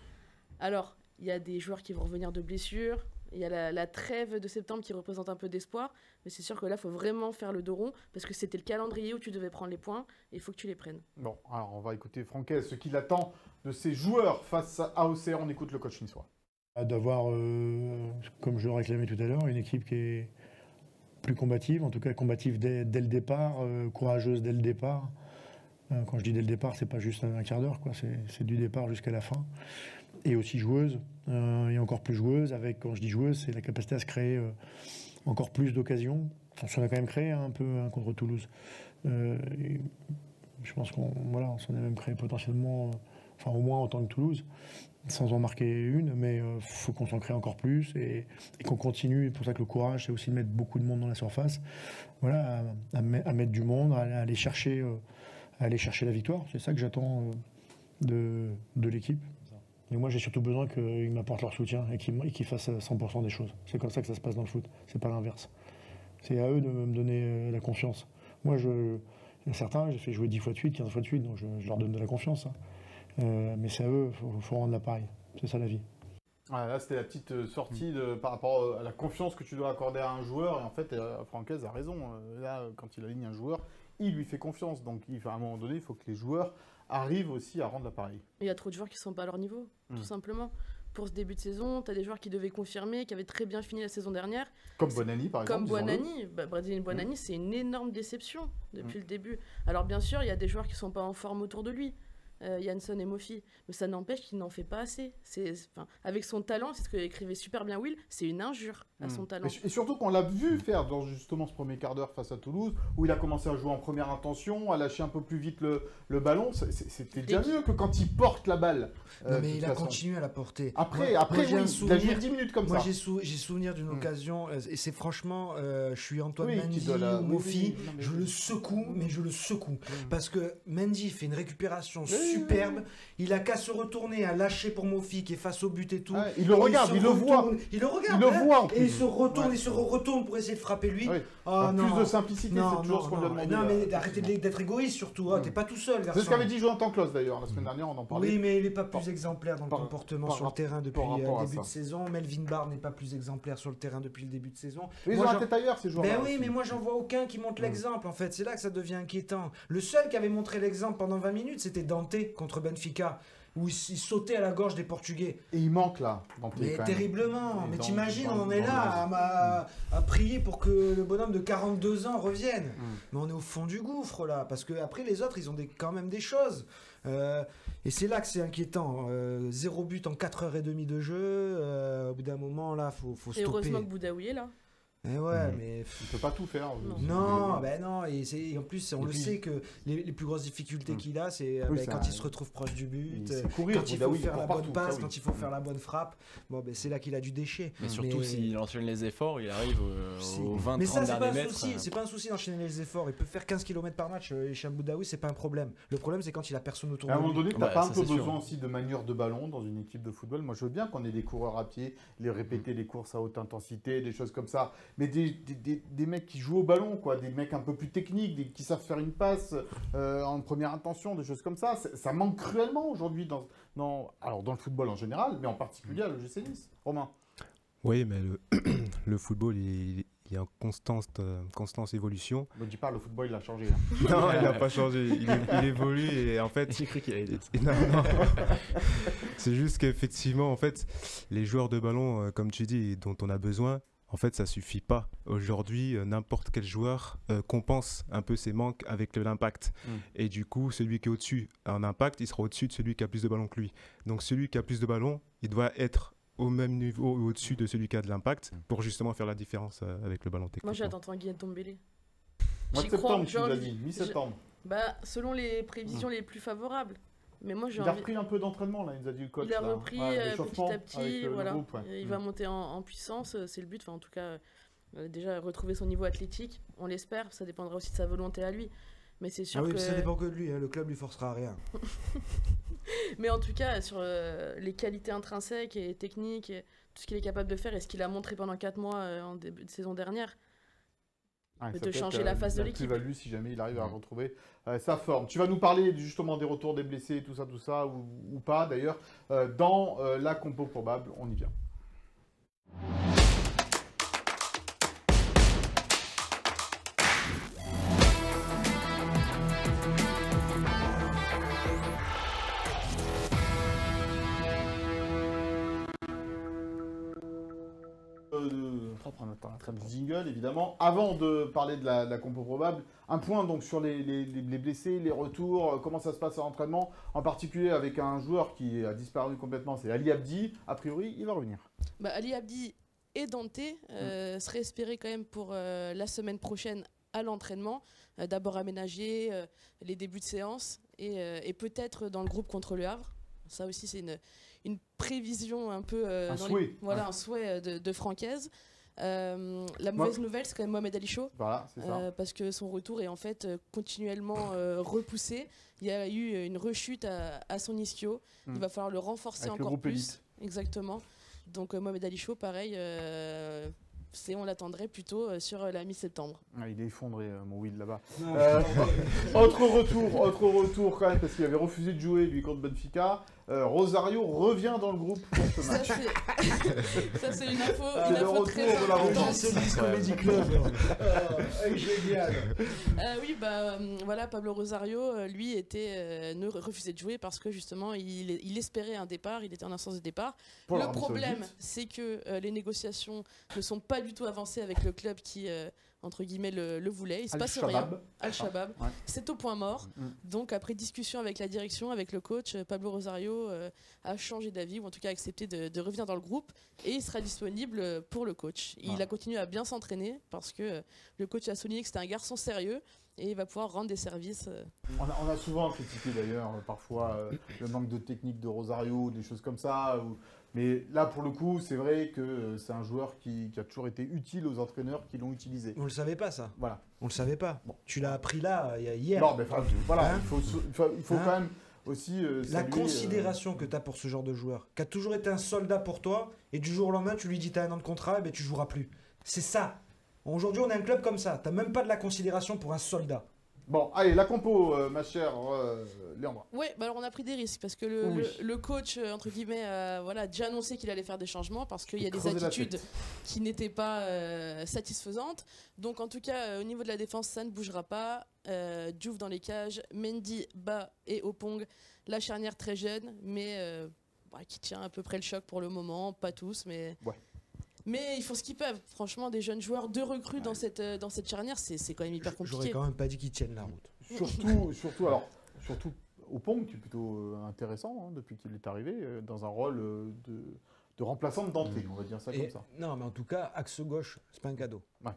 Alors, il y a des joueurs qui vont revenir de blessures, il y a la trêve de septembre qui représente un peu d'espoir, mais c'est sûr que là, il faut vraiment faire le dos rond, parce que c'était le calendrier où tu devais prendre les points, et il faut que tu les prennes. Bon, alors on va écouter Franquès, ce qu'il attend de ses joueurs face à Auxerre. On écoute le coach niçois. D'avoir, comme je le réclamais tout à l'heure, une équipe qui est plus combative, en tout cas combative dès le départ, courageuse dès le départ. Quand je dis dès le départ, c'est pas juste un quart d'heure, quoi. C'est du départ jusqu'à la fin. Et aussi joueuse, et encore plus joueuse, avec, quand je dis joueuse, c'est la capacité à se créer encore plus d'occasions. On s'en a quand même créé un peu contre Toulouse. Et je pense qu'on s'en est même créé potentiellement, enfin au moins autant que Toulouse, sans en marquer une, mais il faut qu'on s'en crée encore plus et qu'on continue. C'est pour ça que le courage, c'est aussi de mettre beaucoup de monde dans la surface, voilà, à mettre du monde, à aller chercher la victoire. C'est ça que j'attends de l'équipe. Et moi, j'ai surtout besoin qu'ils m'apportent leur soutien et qu'ils fassent 100% des choses. C'est comme ça que ça se passe dans le foot, c'est pas l'inverse. C'est à eux de me donner la confiance. Moi, il y a certains, j'ai fait jouer 10 fois de suite, 15 fois de suite, donc je leur donne de la confiance. Mais c'est à eux, il faut rendre l'appareil. C'est ça la vie. Voilà, là, c'était la petite sortie par rapport à la confiance que tu dois accorder à un joueur. Et en fait, Franquès a raison. Là, quand il aligne un joueur, il lui fait confiance. Donc, à un moment donné, il faut que les joueurs arrivent aussi à rendre l'appareil. Il y a trop de joueurs qui ne sont pas à leur niveau, tout simplement. Pour ce début de saison, tu as des joueurs qui devaient confirmer, qui avaient très bien fini la saison dernière. Comme Buonanni, par exemple. Comme Buonanni. Bradley Buonanni, c'est une énorme déception depuis le début. Alors, bien sûr, il y a des joueurs qui ne sont pas en forme autour de lui. Jansson et Mofi, mais ça n'empêche qu'il n'en fait pas assez. Avec son talent, c'est ce que écrivait super bien Will, c'est une injure à son talent. Et surtout qu'on l'a vu faire dans justement ce premier quart d'heure face à Toulouse, où il a commencé à jouer en première intention, à lâcher un peu plus vite le ballon. C'était déjà mieux que quand il porte la balle. Non, mais il a continué à la porter. Après, moi, oui, il a joué 10 minutes comme ça. Moi, j'ai souvenir d'une occasion, et c'est franchement, je suis Antoine Mendy ou Mofi, je le secoue, mais je le secoue. Parce que Mendy fait une récupération superbe, il a qu'à se retourner, à lâcher pour Mofi qui est face au but et tout. Il le regarde, il le voit. Il le regarde, et il se retourne, il se retourne pour essayer de frapper lui. Plus de simplicité, c'est toujours ce qu'on lui a demandé. Non, mais arrêtez d'être égoïste surtout, t'es pas tout seul, garçon. C'est ce qu'avait dit Jonathan Klaus d'ailleurs, la semaine dernière, on en parlait. Oui, mais il n'est pas plus exemplaire dans le comportement sur le terrain depuis le début de saison. Melvin Barr n'est pas plus exemplaire sur le terrain depuis le début de saison. Ils ont la tête ailleurs, ces joueurs-là. Ben oui, mais moi j'en vois aucun qui montre l'exemple en fait. C'est là que ça devient inquiétant. Le seul qui avait montré l'exemple pendant 20 minutes, c'était Dante contre Benfica, où il sautait à la gorge des Portugais. Et il manque là, Dante. Mais terriblement. Mais t'imagines, on en est là à prier pour que le bonhomme de 42 ans revienne. Mais on est au fond du gouffre là, parce que après les autres, ils ont quand même des choses. Et c'est là que c'est inquiétant. 0 but en 4h30 de jeu. Au bout d'un moment, là, faut stopper. Et heureusement que Boudaoui est là. Eh ouais, mais... Il peut pas tout faire. Non, ben non. Et en plus, on le sait que les plus grosses difficultés qu'il a, c'est quand il se retrouve proche du but, quand il faut faire la bonne passe, quand il faut faire la bonne frappe. Bon, ben c'est là qu'il a du déchet. Mais surtout, s'il enchaîne les efforts, il arrive aux 20-30 derniers mètres. C'est pas un souci d'enchaîner les efforts. Il peut faire 15 km par match, Hicham Boudaoui, c'est pas un problème. Le problème, c'est quand il a personne autour de lui. À un moment donné, t'as pas un peu besoin aussi de manière de ballon dans une équipe de football. Moi, je veux bien qu'on ait des coureurs à pied, les répéter les courses à haute intensité, des choses comme ça. Mais des mecs qui jouent au ballon, quoi, des mecs un peu plus techniques, qui savent faire une passe en première intention, des choses comme ça. Ça manque cruellement aujourd'hui dans le football en général, mais en particulier à l'OGC Nice. Romain. Oui, mais le football, il est en constante évolution. Ne dis pas, le football, il a changé. Hein. Non, il n'a pas changé. Il évolue et en fait... J'ai cru qu'il allait dire. Non. C'est juste qu'effectivement, en fait, les joueurs de ballon, comme tu dis, dont on a besoin, en fait, ça suffit pas. Aujourd'hui, n'importe quel joueur compense un peu ses manques avec l'impact. Et du coup, celui qui est au-dessus en impact, il sera au-dessus de celui qui a plus de ballons que lui. Donc, celui qui a plus de ballons, il doit être au même niveau ou au-dessus de celui qui a de l'impact pour justement faire la différence avec le ballon technique. Moi, j'attends Tanguy Ndombele. Mois de septembre, tu l'as dit, mi-septembre. Selon les prévisions les plus favorables. Mais moi, il a repris un peu d'entraînement, là, il nous a dit le coach. Il a repris petit à petit, voilà. Groupe, il va monter en puissance, c'est le but. Enfin, en tout cas, déjà retrouver son niveau athlétique, on l'espère. Ça dépendra aussi de sa volonté à lui. Mais c'est sûr que... ça dépend que de lui, hein. Le club lui forcera à rien. Mais en tout cas, sur les qualités intrinsèques et techniques, et tout ce qu'il est capable de faire et ce qu'il a montré pendant 4 mois en début de saison dernière, Ouais, peut ça te changer la face de l'équipe. Plus-value si jamais il arrive à retrouver sa forme. Tu vas nous parler justement des retours des blessés, tout ça, ou pas d'ailleurs, dans la compo probable. On y vient. On attend la trame du jingle, évidemment. Avant de parler de la compo probable, un point donc sur les blessés, les retours, comment ça se passe à l'entraînement, en particulier avec un joueur qui a disparu complètement, c'est Ali Abdi. A priori, il va revenir. Ali Abdi et Dante seraient espérés quand même pour la semaine prochaine à l'entraînement. D'abord aménager les débuts de séance et peut-être dans le groupe contre le Havre. Ça aussi, c'est une prévision un peu... un souhait. Un souhait de Francaise. La mauvaise nouvelle, c'est quand même Mohamed Ali Chaud. Voilà, c'est ça. Parce que son retour est en fait continuellement repoussé. Il y a eu une rechute à son ischio. Il va falloir le renforcer avec encore le groupe plus. élite. Exactement. Donc Mohamed Ali Chaud, pareil, on l'attendrait plutôt sur la mi-septembre. Il est effondré, mon Will, là-bas. Autre retour quand même, parce qu'il avait refusé de jouer, lui, contre Benfica. Rosario revient dans le groupe pour ce match. Ça, c'est une info, c'est le retour de la vengeance. Comedy Club. Génial. Oui, voilà, Pablo Rosario, lui, ne refusait de jouer parce que justement, il espérait un départ, il était en instance de départ. Le problème, c'est que les négociations ne sont pas du tout avancées avec le club qui, entre guillemets, le voulait. Il se passe rien. Al-Shabaab. Ouais. C'est au point mort. Donc, après discussion avec la direction, avec le coach, Pablo Rosario a changé d'avis, ou en tout cas accepté de revenir dans le groupe, et il sera disponible pour le coach. Il a continué à bien s'entraîner parce que le coach a souligné que c'était un garçon sérieux et il va pouvoir rendre des services. On a souvent critiqué d'ailleurs parfois le manque de technique de Rosario, des choses comme ça. Mais là, pour le coup, c'est vrai que c'est un joueur qui a toujours été utile aux entraîneurs qui l'ont utilisé. On le savait pas, ça. Voilà. On le savait pas. Bon. Tu l'as appris là, hier. Non, mais voilà, il faut quand même aussi la considération que tu as pour ce genre de joueur, qui a toujours été un soldat pour toi, et du jour au lendemain, tu lui dis tu as un an de contrat, et tu joueras plus. C'est ça. Aujourd'hui, on a un club comme ça. Tu n'as même pas de la considération pour un soldat. Bon, allez, la compo, ma chère Léandra. Oui, alors on a pris des risques parce que le coach, entre guillemets, a déjà annoncé qu'il allait faire des changements parce qu'il y a des attitudes qui n'étaient pas satisfaisantes. Donc en tout cas, au niveau de la défense, ça ne bougera pas. Diouf dans les cages, Mendy, Ba et Opong, la charnière très jeune, mais qui tient à peu près le choc pour le moment. Pas tous, mais... Ouais. Mais ils font ce qu'ils peuvent. Franchement, des jeunes joueurs, 2 recrues dans cette charnière, c'est quand même hyper compliqué. J'aurais quand même pas dit qu'ils tiennent la route. Surtout Opong, qui est plutôt intéressant depuis qu'il est arrivé, dans un rôle de remplaçant de Dante, on va dire ça comme ça. Non, mais en tout cas, axe gauche, c'est pas un cadeau. Ouais.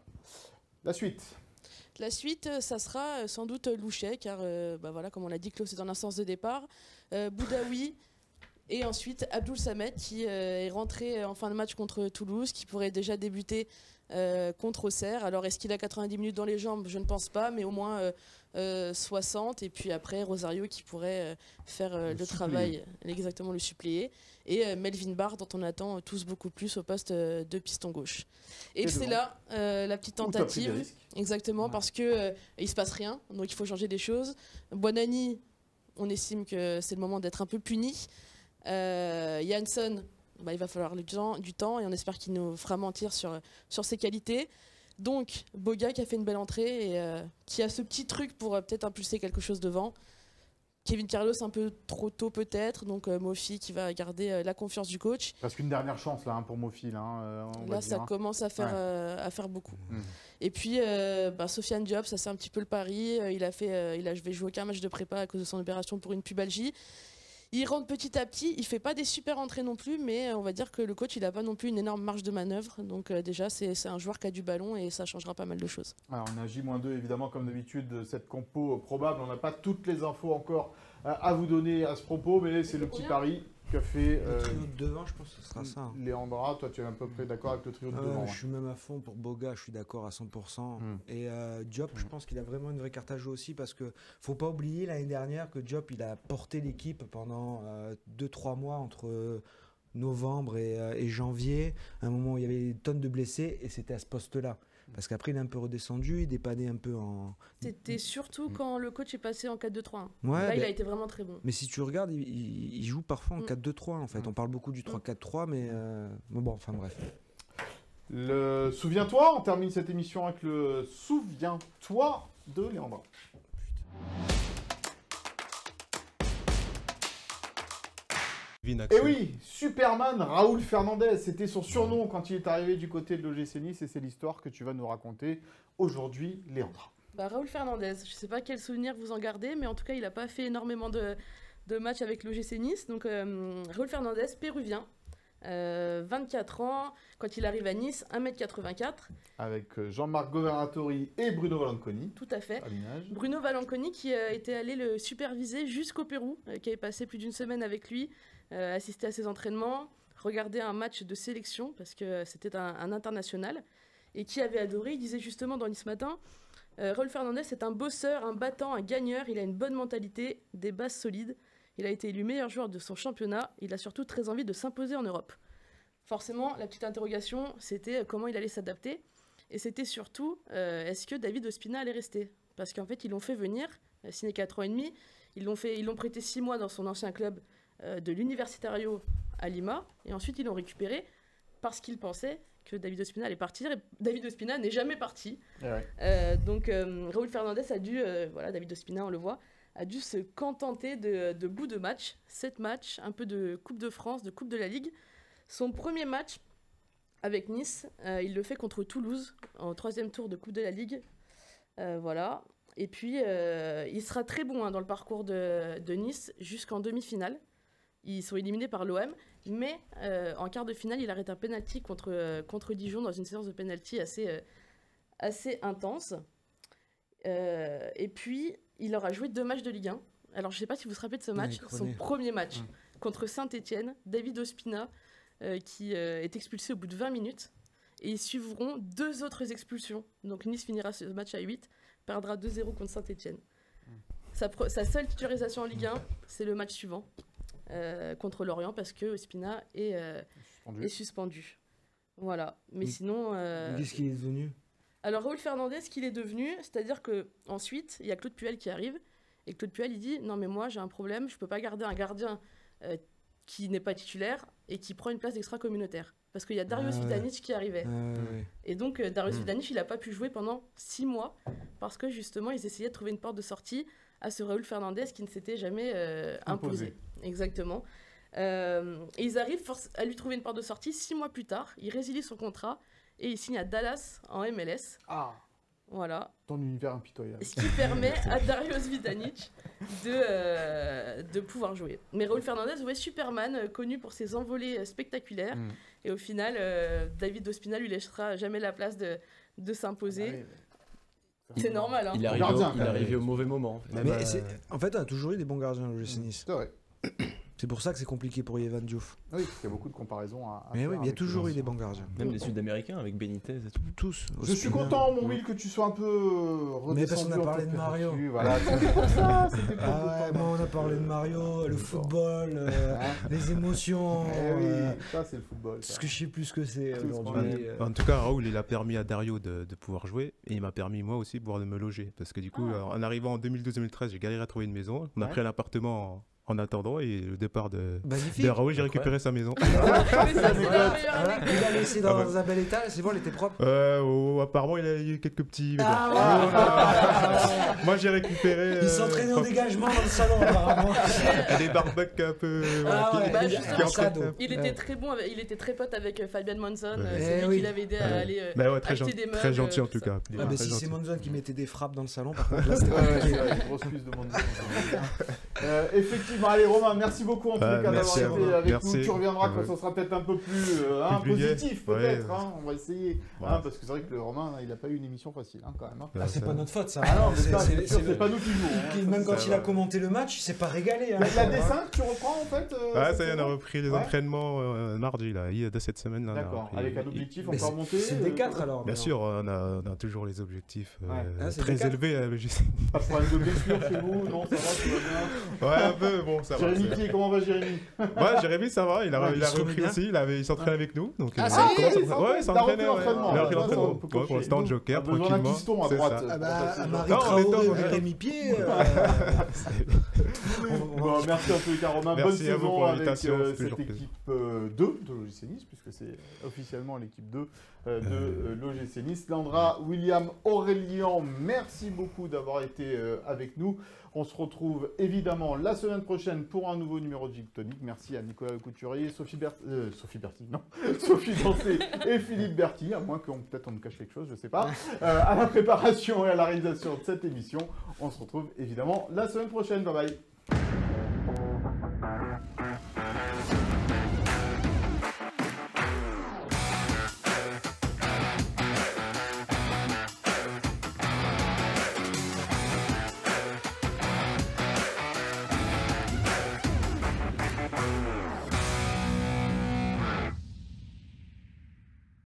La suite, ça sera sans doute Louchet, car comme on l'a dit, Klaus est en instance de départ. Boudaoui. Et ensuite, Abdoul Samed qui est rentré en fin de match contre Toulouse, qui pourrait déjà débuter contre Auxerre. Alors, est-ce qu'il a 90 minutes dans les jambes? Je ne pense pas, mais au moins 60. Et puis après, Rosario qui pourrait faire le travail, exactement le suppléer. Et Melvin Barr, dont on attend tous beaucoup plus au poste de piston gauche. Et c'est là la petite tentative. Exactement, parce qu'il ne se passe rien, donc il faut changer des choses. Buonanni, on estime que c'est le moment d'être un peu puni. Jansson, il va falloir du temps et on espère qu'il nous fera mentir sur ses qualités. Donc Boga qui a fait une belle entrée et qui a ce petit truc pour peut-être impulser quelque chose devant. Kevin Carlos un peu trop tôt peut-être, donc Mofi qui va garder la confiance du coach. Parce qu'une dernière chance là pour Mofi là ça commence à faire beaucoup. Et puis Sofiane Diop, ça c'est un petit peu le pari. Il avait joué aucun match de prépa à cause de son opération pour une pubalgie. Il rentre petit à petit, il fait pas des super entrées non plus, mais on va dire que le coach il a pas non plus une énorme marge de manœuvre. Donc déjà c'est un joueur qui a du ballon et ça changera pas mal de choses. Alors on a J-2 évidemment comme d'habitude, cette compo probable. On n'a pas toutes les infos encore à vous donner à ce propos, mais c'est le petit pari qu'a fait le trio de devant, je pense que ce sera ça. Léandra, toi tu es à peu près d'accord avec le trio de devant. Je suis même à fond pour Boga, je suis d'accord à 100%. Et Diop, je pense qu'il a vraiment une vraie carte à jouer aussi parce que faut pas oublier l'année dernière que Diop il a porté l'équipe pendant 2-3 mois entre novembre et janvier, à un moment où il y avait des tonnes de blessés et c'était à ce poste-là. Parce qu'après, il est un peu redescendu, il dépannait un peu en... C'était surtout quand le coach est passé en 4-2-3. Ouais, Là, il ben- a été vraiment très bon. Mais si tu regardes, il joue parfois en 4-2-3 en fait. On parle beaucoup du 3-4-3, mais bon, enfin bref. Souviens-toi, on termine cette émission avec le Souviens-toi de Léandre. Et oui, Superman Raoul Fernandez, c'était son surnom quand il est arrivé du côté de l'OGC Nice et c'est l'histoire que tu vas nous raconter aujourd'hui, Léandre. Raoul Fernandez, je ne sais pas quel souvenir vous en gardez, mais en tout cas, il n'a pas fait énormément de matchs avec l'OGC Nice. Donc, Raoul Fernandez, péruvien, 24 ans, quand il arrive à Nice, 1m84. Avec Jean-Marc Governatori et Bruno Valanconi. Tout à fait. À l'image. Bruno Valanconi qui était allé le superviser jusqu'au Pérou, qui avait passé plus d'une semaine avec lui, assister à ses entraînements, regarder un match de sélection, parce que c'était un international, et qui avait adoré. Il disait justement dans Nice Matin, Raoul Fernandez est un bosseur, un battant, un gagneur, il a une bonne mentalité, des bases solides. Il a été élu meilleur joueur de son championnat, il a surtout très envie de s'imposer en Europe. Forcément, la petite interrogation, c'était comment il allait s'adapter, et c'était surtout, est-ce que David Ospina allait rester ? Parce qu'en fait, ils l'ont fait venir, signé 4 ans et demi, ils l'ont prêté 6 mois dans son ancien club de l'Universitario à Lima, et ensuite ils l'ont récupéré parce qu'ils pensaient que David Ospina allait partir, et David Ospina n'est jamais parti. Ouais. Donc Raoul Fernandez a dû, David Ospina on le voit, a dû se contenter de bouts de match, 7 matchs, un peu de Coupe de France, de Coupe de la Ligue. Son premier match avec Nice, il le fait contre Toulouse, en 3e tour de Coupe de la Ligue. Voilà. Et puis, il sera très bon dans le parcours de Nice jusqu'en demi-finale. Ils sont éliminés par l'OM, mais en quart de finale, il arrête un penalty contre Dijon dans une séance de penalty assez intense. Et puis, il aura joué 2 matchs de Ligue 1. Alors, je ne sais pas si vous vous rappelez de ce match, son premier match contre Saint-Etienne, David Ospina, qui est expulsé au bout de 20 minutes. Et ils suivront 2 autres expulsions. Donc, Nice finira ce match à 8, perdra 2-0 contre Saint-Etienne. Sa seule titularisation en Ligue 1, c'est le match suivant. Contre Lorient parce que Ospina est suspendu. Voilà. Mais sinon... Qu'est-ce qu'il est devenu ? Alors Raoul Fernandez, ce qu'il est devenu, c'est-à-dire qu'ensuite, il y a Claude Puel qui arrive, et Claude Puel, il dit « Non mais moi, j'ai un problème, je ne peux pas garder un gardien qui n'est pas titulaire et qui prend une place extra-communautaire. » Parce qu'il y a Darius Vidanic qui arrivait. Et donc, Darius Vidanic, il n'a pas pu jouer pendant 6 mois parce que justement, ils essayaient de trouver une porte de sortie à ce Raoul Fernandez qui ne s'était jamais imposé. Exactement. Et ils arrivent à lui trouver une porte de sortie 6 mois plus tard. Il résilie son contrat et il signe à Dallas en MLS. Ah. Voilà. Ton univers impitoyable. Ce qui permet à Darius Vidanic de pouvoir jouer. Mais Raoul Fernandez, Superman, connu pour ses envolées spectaculaires. Et au final, David Ospina lui laissera jamais la place de s'imposer. C'est normal. Hein. Il est arrivé au mauvais moment. En fait, on a toujours eu des bons gardiens au l'OGC Nice. C'est vrai. C'est pour ça que c'est compliqué pour Yvan Diouf. Oui, il y a beaucoup de comparaisons à mais faire. Oui, il y a toujours eu des bons gardiens. Même les Sud-Américains avec Benitez et tout. Tous. Je suis content, mon Will, que tu sois un peu redescendu. Mais parce qu'on a parlé de Mario. Voilà, c'était pour ça. On a parlé de Mario, le football, les émotions. Oui, ça c'est le football. Parce que je sais plus ce que c'est aujourd'hui. En tout cas, Raoul, il a permis à Dario de pouvoir jouer et il m'a permis moi aussi de pouvoir me loger. Parce que du coup, en arrivant en 2012-2013, j'ai galéré à trouver une maison. On a pris un appartement en attendant, et le départ de Raoul, j'ai récupéré sa maison. Il a laissé dans un bel état, c'est bon, elle était propre. Apparemment, il a eu quelques petits. Moi, j'ai récupéré. Il s'entraînait en dégagement dans le salon, apparemment. Il y a des barbecues un peu. Il était très bon, il était très pote avec Fabian Monzon. C'est lui qui l'avait aidé à aller acheter des meubles. Très gentil en tout cas. Mais si c'est Monzon qui mettait des frappes dans le salon, par contre, là, c'était pas une grosse cuisse de Monzon. Effectivement, allez Romain, merci beaucoup en tous les cas d'avoir été avec nous. Tu reviendras quand ça sera peut-être un peu plus positif, peut-être. On va essayer. Parce que c'est vrai que le Romain, il n'a pas eu une émission facile quand même. C'est pas notre faute ça. C'est pas nous qui jouons. Même quand il a commenté le match, il s'est pas régalé. La D5, tu reprends en fait ça y est, on a repris les entraînements mardi, de cette semaine. D'accord, avec un objectif encore monté. C'est des 4 alors. Bien sûr, on a toujours les objectifs très élevés à l'OGC. Pas de problème de blessure chez vous? Non, ça va, tout va bien. Ouais, un peu, bon, ça va. Jérémy Pied, comment va Jérémy? Ouais, Jérémy, ça va, il a il se remet repris bien. aussi, il s'entraîne avec nous. Donc, Ah, comment ça y est, ça- ouais, il s'entraîne. il a repris l'entraînement. Il a repris Ça, l'entraînement. on peut Ouais, pour cocher. l'instant, Joker, On a besoin d'un tranquillement. piston à C'est droite. ça. Ah bah, Marie Non, on est Traoré, dedans, Jérémy Pied. Bon, merci en tous les cas, Romain. Bonne Merci à vous saison pour avec l'invitation, c'est cette toujours plaisir. équipe 2 de l'OGC Nice, puisque c'est officiellement l'équipe 2 de l'OGC Nice. Landra, William, Aurélien, merci beaucoup d'avoir été avec nous. On se retrouve évidemment la semaine prochaine pour un nouveau numéro de Gictonic. Merci à Nicolas Couturier, Sophie Dancé et Philippe Berti, à moins qu'on peut-être on me cache quelque chose, je sais pas. À la préparation et à la réalisation de cette émission. On se retrouve évidemment la semaine prochaine. Bye bye.